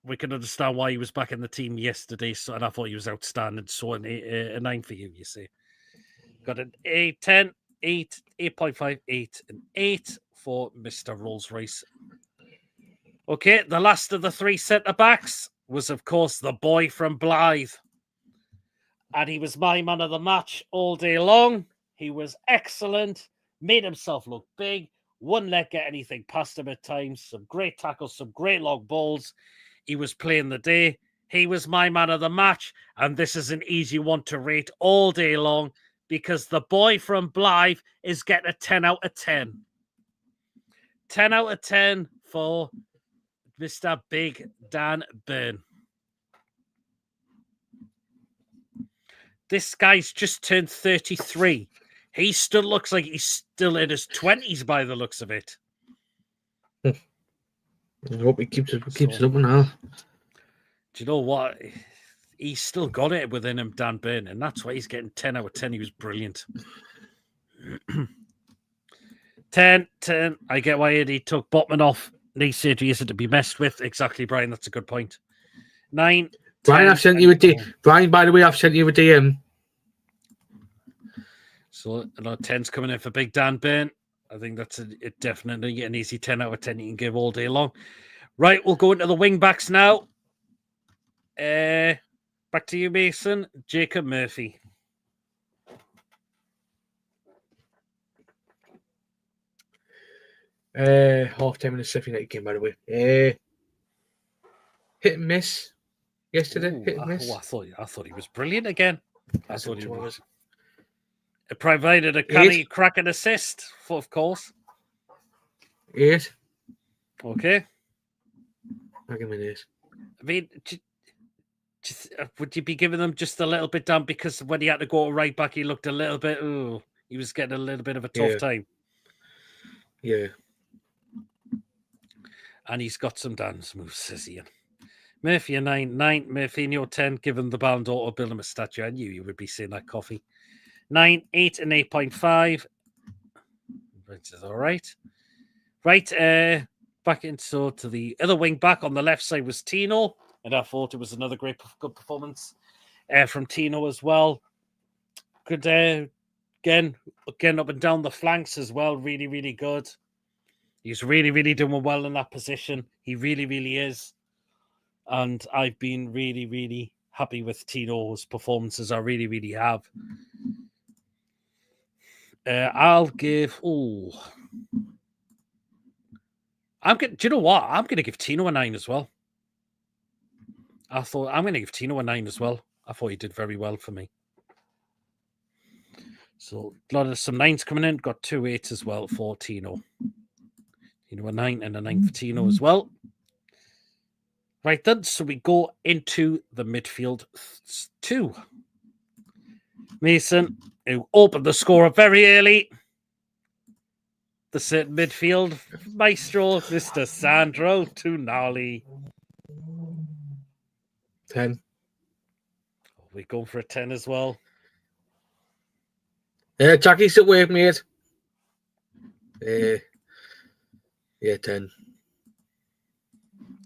we can understand why he was back in the team yesterday. So, and I thought he was outstanding. So a 9 for you, you see. Got an 8, 10, 8, 8.5, 8, and 8 for Mr. Rolls-Royce. Okay, the last of the 3 centre-backs was, of course, the boy from Blythe. And he was my man of the match all day long. He was excellent, made himself look big, wouldn't let get anything past him at times. Some great tackles, some great long balls. He was playing the day. He was my man of the match. And this is an easy one to rate all day long because the boy from Blythe is getting a 10 out of 10. 10 out of 10 for Mr. Big Dan Burn. This guy's just turned 33. He still looks like he's still in his 20s by the looks of it. I hope he keeps it up now. Do you know what? He's still got it within him, Dan Burn, and that's why he's getting 10 out of 10. He was brilliant. 10. I get why Eddie took Botman off. Knee surgery isn't to be messed with. Exactly, Brian. That's a good point. 9. Brian, 10, I've sent you a and DM. Brian, by the way, I've sent you a DM. So 10's coming in for Big Dan Burn. I think that's definitely an easy 10 out of 10 you can give all day long. Right, we'll go into the wing backs now. Back to you, Mason. Jacob Murphy. Half time in the Sheffield United game, by the way. Hit and miss yesterday. Ooh, hit and miss. I thought he was brilliant again. I That's thought he what it was. It provided a canny cracking assist, of course. 8. Okay. I'll give him an 8. I mean, would you be giving them just a little bit down because when he had to go right back, he looked a little bit, he was getting a little bit of a tough time. Yeah. And he's got some dance moves, says Ian. Murphy a 9, Murphy 10, given the Ballon d'Or or build him a statue. I knew you would be saying that, Coffee. 9, 8, and 8.5. Which is all right. Right, back into to the other wing back on the left side was Tino, and I thought it was another good performance from Tino as well. Good, again up and down the flanks as well. Really, really good. He's really, really doing well in that position. He really, really is. And I've been really, really happy with Tino's performances. I really, really have. I'll give. Do you know what? I'm going to give Tino a 9 as well. I'm going to give Tino a 9 as well. I thought he did very well for me. So a lot of some 9s coming in. Got 2 8s as well for Tino. Tino a 9 and a 9 for Tino as well. Right then, so we go into the midfield 2. Mason, who opened the score up very early. The midfield maestro, Mr. Sandro Tonali. 10. We're going for a 10 as well. Jackie's at work, mate. Yeah, 10.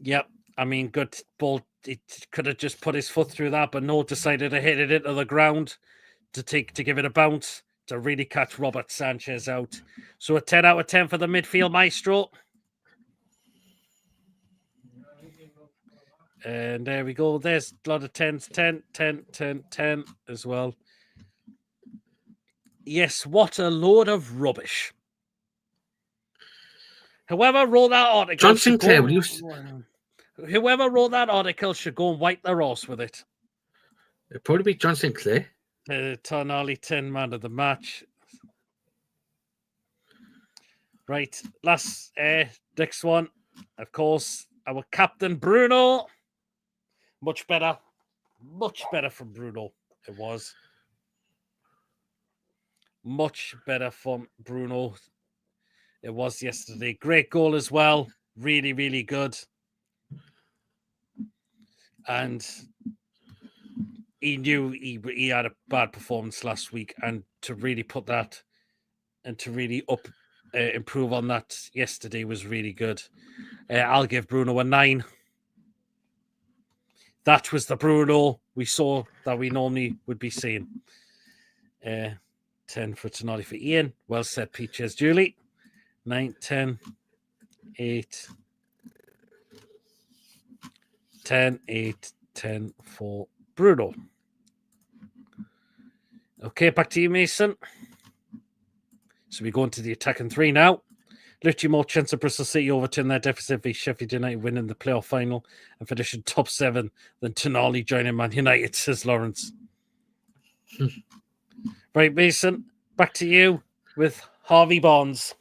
Yep. I mean, good ball. It could have just put his foot through that, but no, decided to hit it into the ground to give it a bounce to really catch Robert Sanchez out. So a 10 out of 10 for the midfield maestro. And there we go. There's a lot of 10s. 10, 10, 10, 10 as well. Yes, what a load of rubbish. Whoever wrote that article... John Sinclair, Whoever wrote that article should go and wipe their arse with it. It'd probably be John Sinclair. Tonali 10 man of the match. Right, next one. Of course, our captain Bruno. Much better from Bruno. It was. Much better from Bruno. It was yesterday. Great goal as well. Really, really good. And he knew he had a bad performance last week, and to really put that and to really improve on that yesterday was really good. I'll give Bruno a 9. That was the Bruno we saw that we normally would be seeing. 10 for Tonali for Ian. Well said, Peaches Julie. 9, 10, 8, 10, 8, 10 for Bruno. Okay, back to you, Mason. So we go into the attacking 3 now. Literally more chance of Bristol City overturn their deficit v Sheffield United winning the playoff final and finishing top 7 than Tonali joining Man United, says Lawrence. Right, Mason, back to you with Harvey Barnes.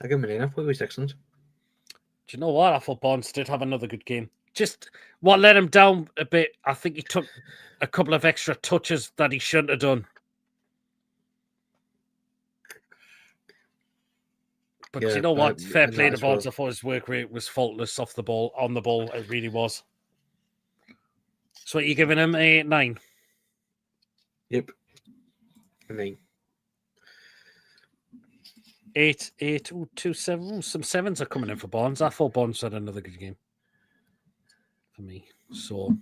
I give him an 8. I thought he was excellent. Do you know what? I thought Barnes did have another good game. Just what let him down a bit, I think he took a couple of extra touches that he shouldn't have done. But you know what? Fair play to Barnes. I thought his work rate was faultless on the ball. It really was. So you're giving him a 9? Yep. A 9. 8, 8, 2, 7. Some 7s are coming in for Bonds. I thought Bonds had another good game for me. So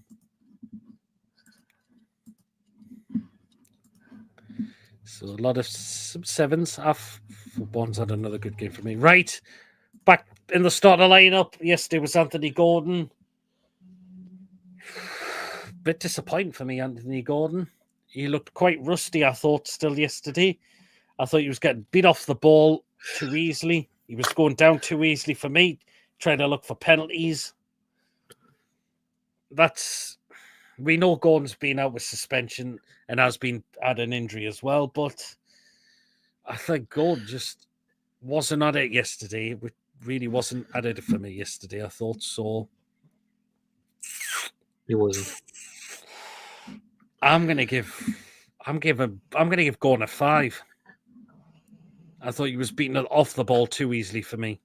a lot of 7s. Bonds had another good game for me. Right. Back in the starter lineup. Yesterday was Anthony Gordon. Bit disappointing for me, Anthony Gordon. He looked quite rusty, I thought, still yesterday. I thought he was getting beat off the ball too easily. He was going down too easily for me, trying to look for penalties. We know Gordon's been out with suspension and has been had an injury as well, but I think Gordon just wasn't at it yesterday. It really wasn't at it for me yesterday, I thought. So He wasn't. I'm gonna give Gordon a 5. I thought he was beating it off the ball too easily for me.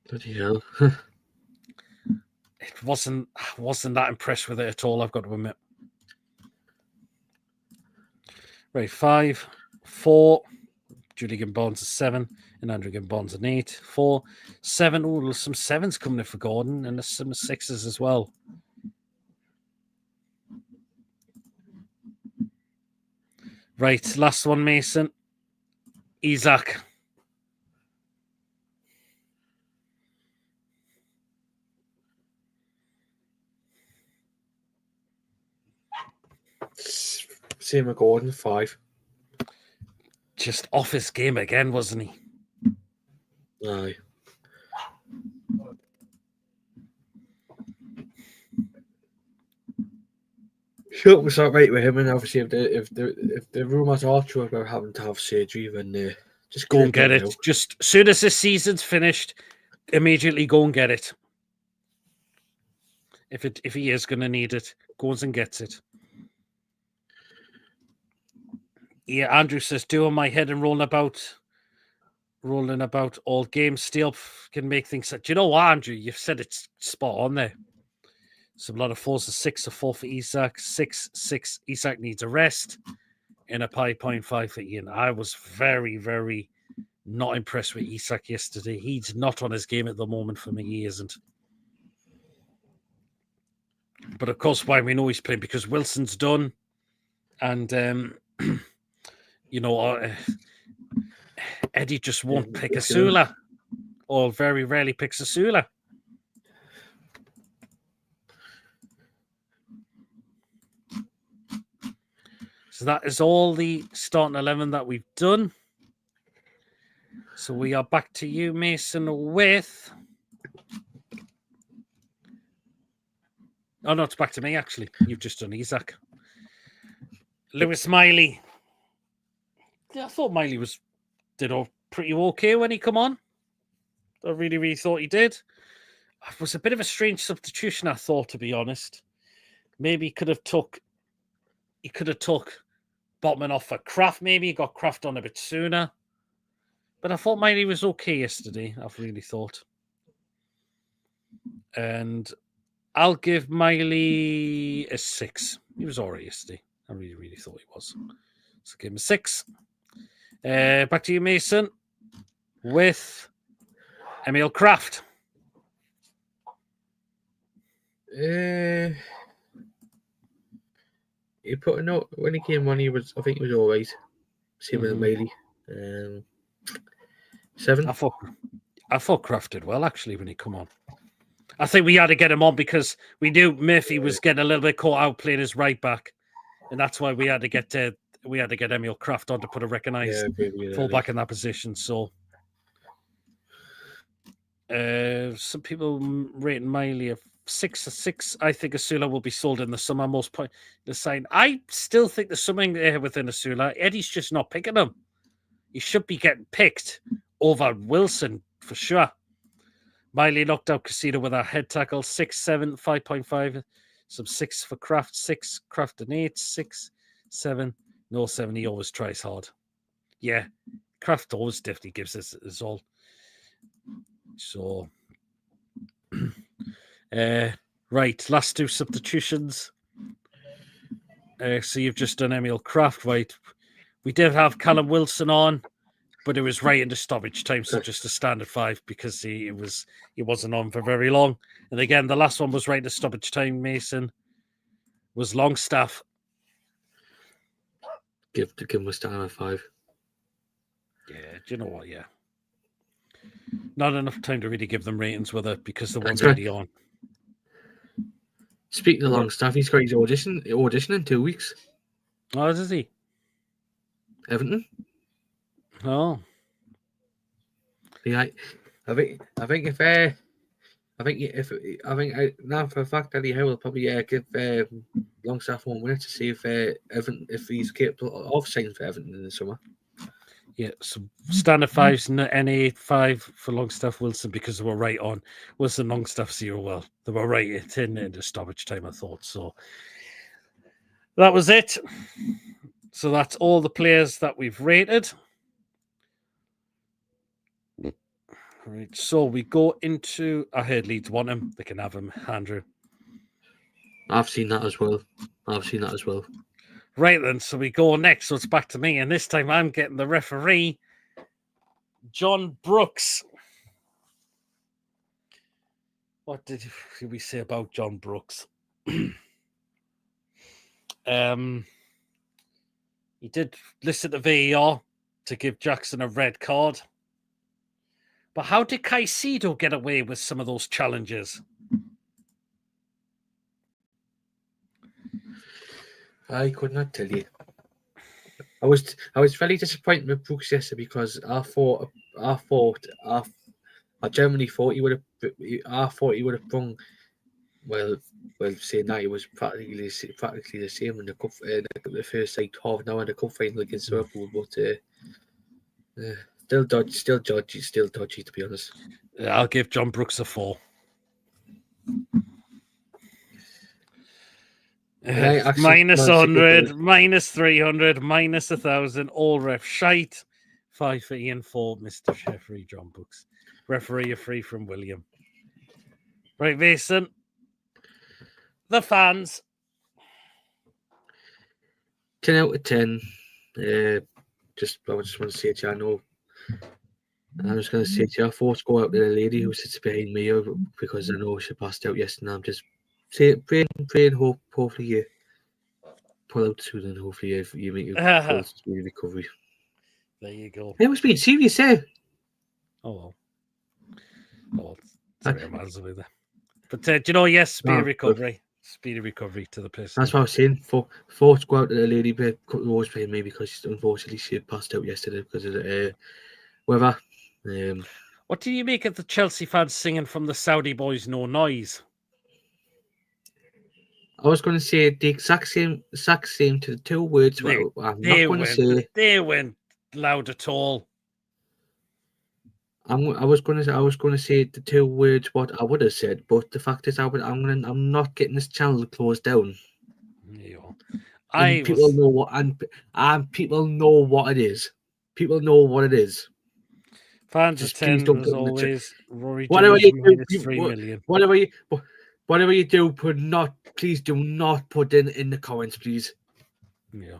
Bloody hell. I wasn't that impressed with it at all, I've got to admit. Right, 5, 4. Julian Bonds a 7, and Andrew Bonds an 8. 4, 7. Oh, there's some 7s coming in for Gordon, and there's some 6s as well. Right, last one, Mason. Isak. Same with Gordon, 5. Just off his game again, wasn't he? Aye. Sure, was that right with him? And obviously, if the rumours are true about having to have surgery, then just go and get it. Out. Just as soon as this season's finished, immediately go and get it. If he is going to need it, goes and gets it. Yeah, Andrew says, doing my head and rolling about all games still can make things. Do you know what, Andrew? You've said it's spot on there. So a lot of 4s, a 6, a 4 for Isak, 6, 6. Isak needs a rest, and a 5.5 for Ian. I was very, very not impressed with Isak yesterday. He's not on his game at the moment for me. He isn't. But of course, why we know he's playing, because Wilson's done, and Eddie just won't pick a Sula, or very rarely picks a Sula. So that is all the starting 11 that we've done. So we are back to you, Mason, with... Oh, no, it's back to me, actually. You've just done Isak. Lewis Miley. Yeah, I thought Miley did all pretty okay when he come on. I really, really thought he did. It was a bit of a strange substitution, I thought, to be honest. Maybe he could have took Botman off for Kraft, maybe. He got Kraft on a bit sooner. But I thought Miley was okay yesterday, I've really thought. And I'll give Miley a 6. He was all right yesterday. I really, really thought he was. So give him a 6. Back to you, Mason, with Emil Kraft. He put a note when he came on. I think he was all right. Same with Miley. 7. I thought Kraft did well actually when he come on. I think we had to get him on because we knew Murphy was getting a little bit caught out playing his right back, and that's why we had to get Emil Kraft on to put a recognised fullback in that position. So, some people rating Miley a 6. I think Asula will be sold in the summer. Most point the sign. I still think there's something there within Asula. Eddie's just not picking him. He should be getting picked over Wilson for sure. Miley knocked out Casino with a head tackle. 6, 7, 5.5. Some 6 for Kraft. 6, Kraft and 8. 6, 7. No 7. He always tries hard. Yeah, Kraft always definitely gives us his all. So, right, last 2 substitutions. So you've just done Emil Kraft, right? We did have Callum Wilson on. but it was right into stoppage time, so just a standard 5 because he wasn't on for very long. And again, the last one was right into stoppage time. Mason was Longstaff. Give him a standard 5. Yeah, do you know what? Yeah, not enough time to really give them ratings with it because they weren't really on. Speaking of Longstaff, he's got his audition in 2 weeks. Oh, does he? Everton. Oh, Yeah, I think if now for a fact Eddie Howe will probably give Longstaff 1 minute to see if Everton, if he's capable of signing for Everton in the summer. yeah. So standard 5s, NA 5 for Longstaff Wilson because they were right on. Wilson Longstaff 0. Well, they were right into stoppage time. I thought so. That was it. So that's all the players that we've rated. Right, so we go into. I heard Leeds want him. They can have him, Andrew. I've seen that as well. Right then, so we go next. So it's back to me, and this time I'm getting the referee, John Brooks. What did we say about John Brooks? He did listen to VAR to give Jackson a red card. But how did Caicedo get away with some of those challenges? I could not tell you. I was very disappointed with Brooks yesterday because I genuinely thought he would have. I thought he would have brought. Well, saying that he was practically the same in the cup, the first half an hour in the cup final against Liverpool, but still dodgy to be honest. I'll give John Brooks a 4. Minus 100, minus 300, minus 1,000, all ref shite. 5 for Ian, 4, Mr. Referee John Brooks. Referee, a free from William. Right, Mason. The fans. 10 out of 10. I just want to say to you, I know. I was going to say to you, I thought go out to the lady who sits behind me because I know she passed out yesterday. I'm just praying, hopefully you pull out soon and hopefully you make your full speedy recovery. There you go. It was being serious, eh? Oh, well. Sorry, I'm answering there. But do you know, yes, speedy recovery. Speedy recovery to the person. That's what I was saying. Thought go out to the lady a couple of rows behind me because unfortunately she had passed out yesterday because of the weather. What do you make of the Chelsea fans singing from the Saudi boys No Noise? I was going to say the exact same to the 2 words. I'm not going to say they went loud at all. I was going to say the 2 words what I would have said, but the fact is I'm not getting this channel closed down. Yeah. People know what it is. People know what it is. Fans attend as always. Rory whatever Jones, you do, -3 million. Whatever you do, please do not put in the comments, please. Yeah,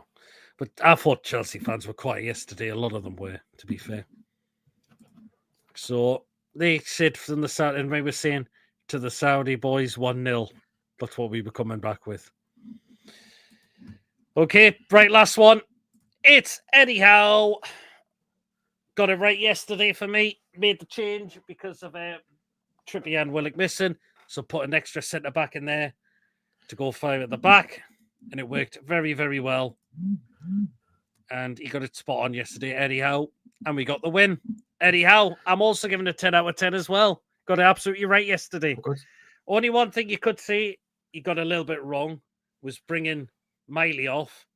but I thought Chelsea fans were quiet yesterday. A lot of them were, to be fair. So they said from the Saudi, and we were saying to the Saudi boys 1-0. That's what we were coming back with. Okay, right, last one. It's Eddie Howe. Got it right yesterday for me. Made the change because of Trippier and Willock missing. So put an extra centre back in there to go 5 at the back. And it worked very, very well. And he got it spot on yesterday, Eddie Howe. And we got the win. Eddie Howe, I'm also giving a 10 out of 10 as well. Got it absolutely right yesterday. Only one thing you could say you got a little bit wrong was bringing Miley off.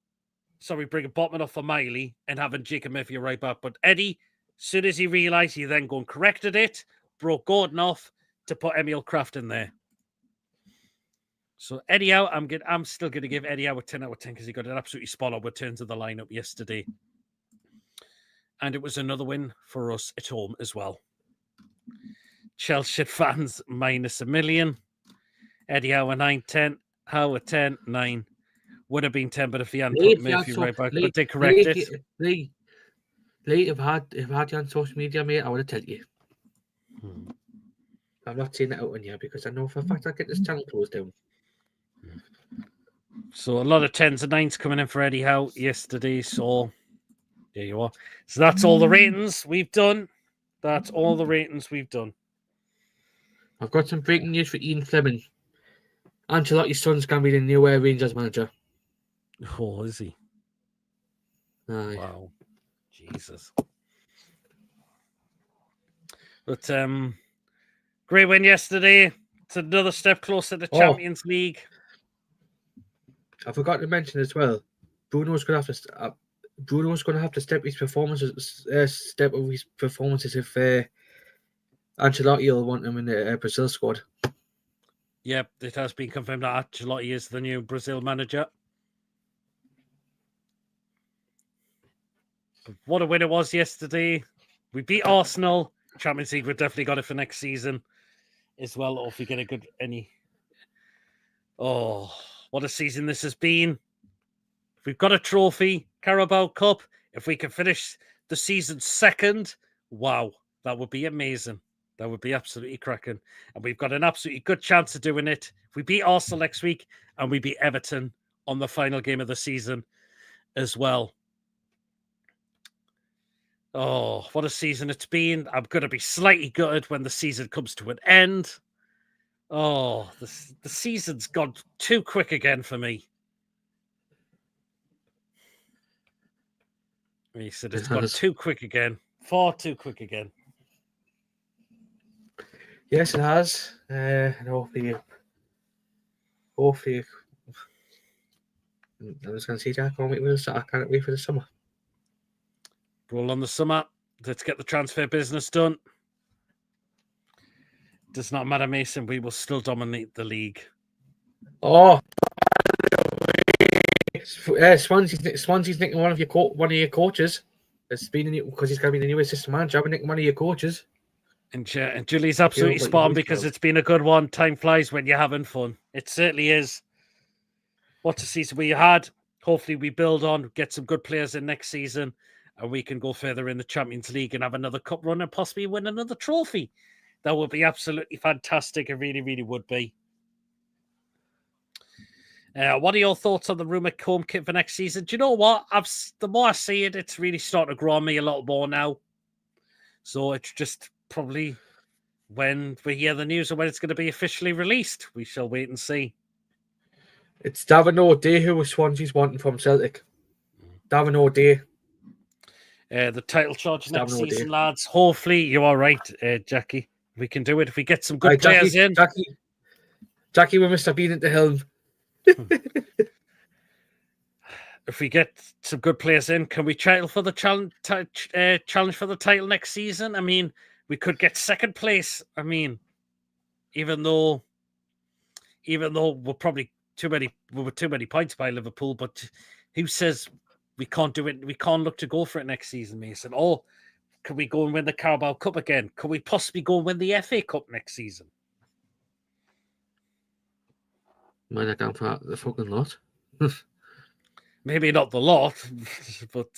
Sorry, bringing Botman off for Miley and having Jacob Murphy right back. But Eddie, as soon as he realised, he then gone corrected it, brought Gordon off to put Emil Kraft in there. So Eddie Howe, I'm still going to give Eddie Howe a 10 out of 10 because he got an absolutely spot on return to the lineup yesterday. And it was another win for us at home as well. Chelsea fans -1 million. Eddie Howe a 9-10. Howe a 10-9. Would have been 10, but if he hadn't put Murphy right back, but they correct it. Lee, if I had you on social media, mate, I would have told you. I'm not saying it out on here because I know for a fact I get this channel closed down. So a lot of 10s and 9s coming in for Eddie Howe yesterday. So there you are. So that's all the ratings we've done. That's all the ratings we've done. I've got some breaking news for Ian Fleming. Ancelotti's son's going to be the new Rangers manager. Oh, is he? Aye. Wow. Jesus. But great win yesterday. It's another step closer to Champions League. I forgot to mention as well. Bruno's going to have to step up his performances if Ancelotti will want him in the Brazil squad. Yep, it has been confirmed that Ancelotti is the new Brazil manager. But what a win it was yesterday. We beat Arsenal. Champions League, we've definitely got it for next season as well. Or if we get a good Oh, what a season this has been. If we've got a trophy, Carabao Cup, if we can finish the season second, wow, that would be amazing. That would be absolutely cracking. And we've got an absolutely good chance of doing it. If we beat Arsenal next week and we beat Everton on the final game of the season as well. Oh, what a season it's been. I'm going to be slightly gutted when the season comes to an end. Oh, the season's gone too quick again for me. He said it's gone too quick again. Far too quick again. Yes, it has. And hopefully, I was going to say, Jack, I can't wait for the summer. Roll on the summer. Let's get the transfer business done. Does not matter, Mason. We will still dominate the league. Oh, Swansea's nicking one of your coaches. It's been because he's going to be the new assistant manager. I've been nicking one of your coaches. And Julie's absolutely spot on because it's been a good one. Time flies when you're having fun. It certainly is. What a season we had. Hopefully we build on, get some good players in next season, and we can go further in the Champions League and have another cup run and possibly win another trophy. That would be absolutely fantastic. It really, really would be. What are your thoughts on the rumoured home kit for next season? Do you know what? The more I see it, it's really starting to grow on me a little more now. So it's just probably when we hear the news of when it's going to be officially released. We shall wait and see. It's Davin O'Day who Swansea's wanting from Celtic. Davin O'Day. The title charge next season, lads. Hopefully, you are right, Jackie. We can do it if we get some good players in. Jackie, we must have been at the helm. If we get some good players in, can we title for the challenge for the title next season? I mean, we could get second place. I mean, even though we're probably too many points by Liverpool, but who says we can't do it? We can't look to go for it next season, Mason. Or can we go and win the Carabao Cup again? Can we possibly go and win the FA Cup next season? Might have gone for the fucking lot. Maybe not the lot, but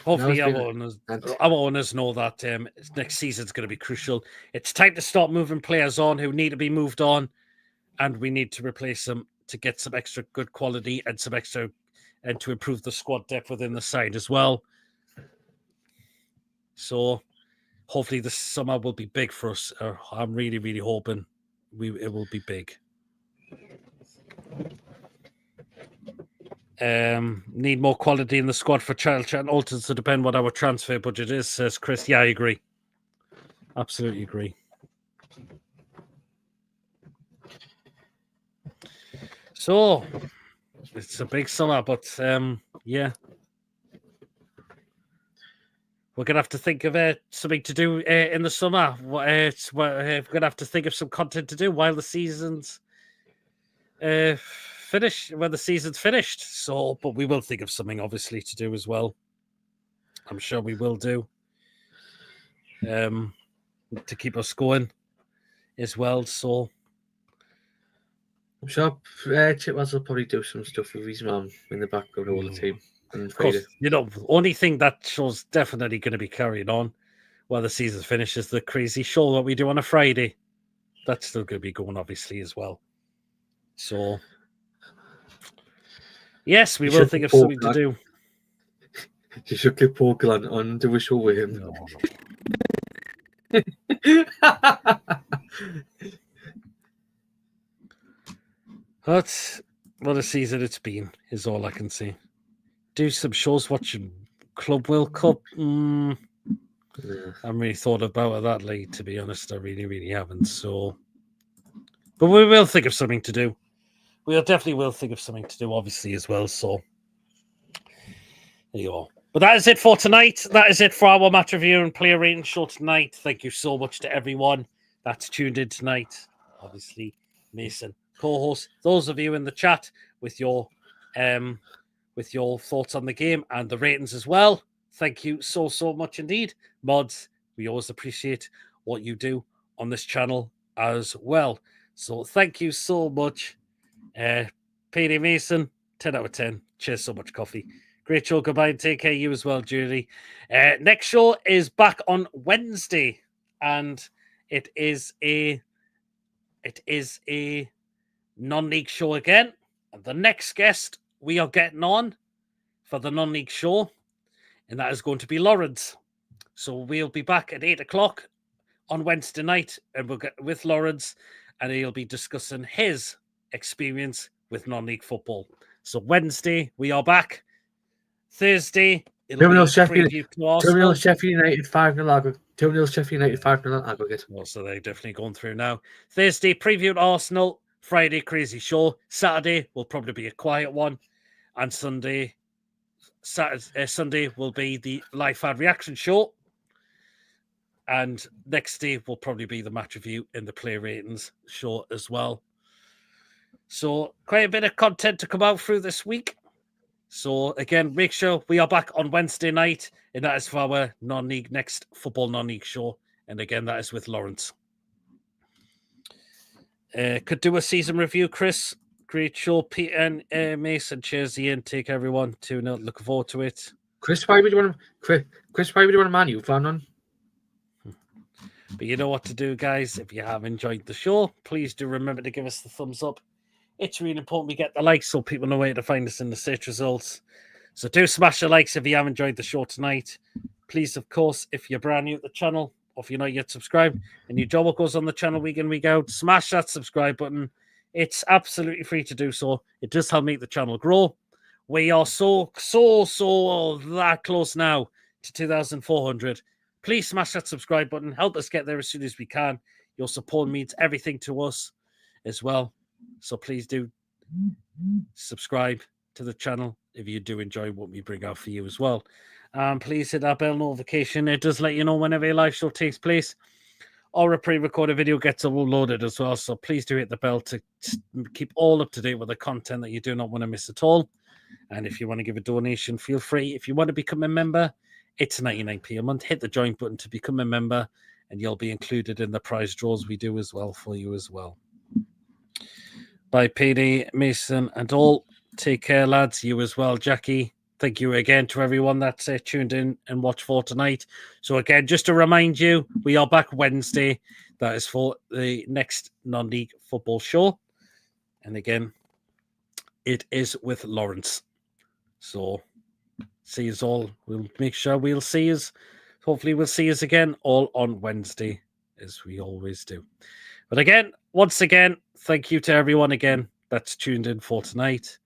hopefully our owners know that next season's going to be crucial. It's time to start moving players on who need to be moved on, and we need to replace them to get some extra good quality and to improve the squad depth within the side as well. So hopefully this summer will be big for us. I'm really, really hoping it will be big. Need more quality in the squad for Child and Alton to depend what our transfer budget is, says Chris. Yeah, I agree. Absolutely agree. So it's a big summer, but yeah. We're going to have to think of something to do in the summer. We're going to have to think of some content to do while the season's when the season's finished. So, but we will think of something obviously to do as well. I'm sure we will do to keep us going as well. So I'm sure Chipwells will probably do some stuff with his mum in the background all the time. And Of course, only thing that show's definitely going to be carried on while the season finishes, the crazy show that we do on a Friday. That's still going to be going, obviously, as well. So, yes, we will think of something to do. You should get poker on do a show with him. No. That's what a season it's been, is all I can say. Do some shows watching Club World Cup. I haven't really thought about that late, to be honest. I really, really haven't. So, but we will think of something to do. We definitely will think of something to do, obviously, as well. So, there you are. But that is it for tonight. That is it for our match review and player rating show tonight. Thank you so much to everyone that's tuned in tonight. Obviously, Mason, co-host. Those of you in the chat with your thoughts on the game and the ratings as well. Thank you so much indeed. Mods, we always appreciate what you do on this channel as well. So thank you so much. PD Mason, 10 out of 10. Cheers so much, coffee. Great show. Goodbye and take care. You as well, Julie. Next show is back on Wednesday, and it is a non-league show again. And the next guest we are getting on for the non-league show, and that is going to be Lawrence. So we'll be back at 8 o'clock on Wednesday night, and we'll get with Lawrence, and he'll be discussing his experience with non-league football. So Wednesday we are back. Thursday it'll be preview to Arsenal. 2-0 Sheffield United 5-0 2-0 Sheffield United 5-0 aggregate. Well, so they're definitely going through now. Thursday preview to Arsenal. Friday crazy show. Saturday will probably be a quiet one, and Sunday will be the live fan reaction show. And next day will probably be the match review and the player ratings show as well. So quite a bit of content to come out through this week. So again, make sure we are back on Wednesday night, and that is for our non-league next football non-league show. And again, that is with Lawrence. Could do a season review, Chris. Great show, Peter and Mason. Cheers, Ian. Take everyone. 2-0. Looking forward to it. Chris, why would you want a Man U fan on? But you know what to do, guys. If you have enjoyed the show, please do remember to give us the thumbs up. It's really important we get the likes so people know where to find us in the search results. So do smash the likes if you have enjoyed the show tonight. Please, of course, if you're brand new at the channel, or if you're not yet subscribed, and your job goes on the channel week in, week out, smash that subscribe button. It's absolutely free to do so. It does help make the channel grow. We are so that close now to 2,400. Please smash that subscribe button. Help us get there as soon as we can. Your support means everything to us as well. So please do subscribe to the channel if you do enjoy what we bring out for you as well. Please hit that bell notification. It does let you know whenever a live show takes place or a pre-recorded video gets uploaded as well. So please do hit the bell to keep all up to date with the content that you do not want to miss at all. And if you want to give a donation, feel free. If you want to become a member, it's 99p a month. Hit the join button to become a member, and you'll be included in the prize draws we do as well for you as well. Bye, PD, Mason, and all. Take care, lads. You as well, Jackie. Thank you again to everyone that's tuned in and watched for tonight. So again, just to remind you, we are back Wednesday. That is for the next non-league football show. And again, it is with Lawrence. So see us all. We'll make sure we'll see us. Hopefully we'll see us again all on Wednesday, as we always do. But again, once again, thank you to everyone again that's tuned in for tonight.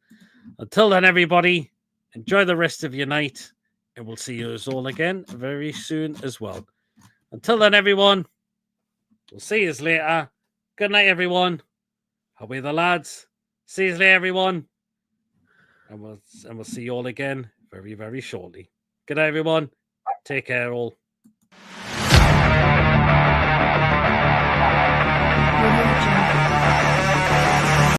Until then, everybody, enjoy the rest of your night, and we'll see you all again very soon as well. Until then, everyone, we'll see you later. Good night, everyone. Away the lads. See you later, everyone. And we'll see you all again very, very shortly. Good night, everyone. Take care, all.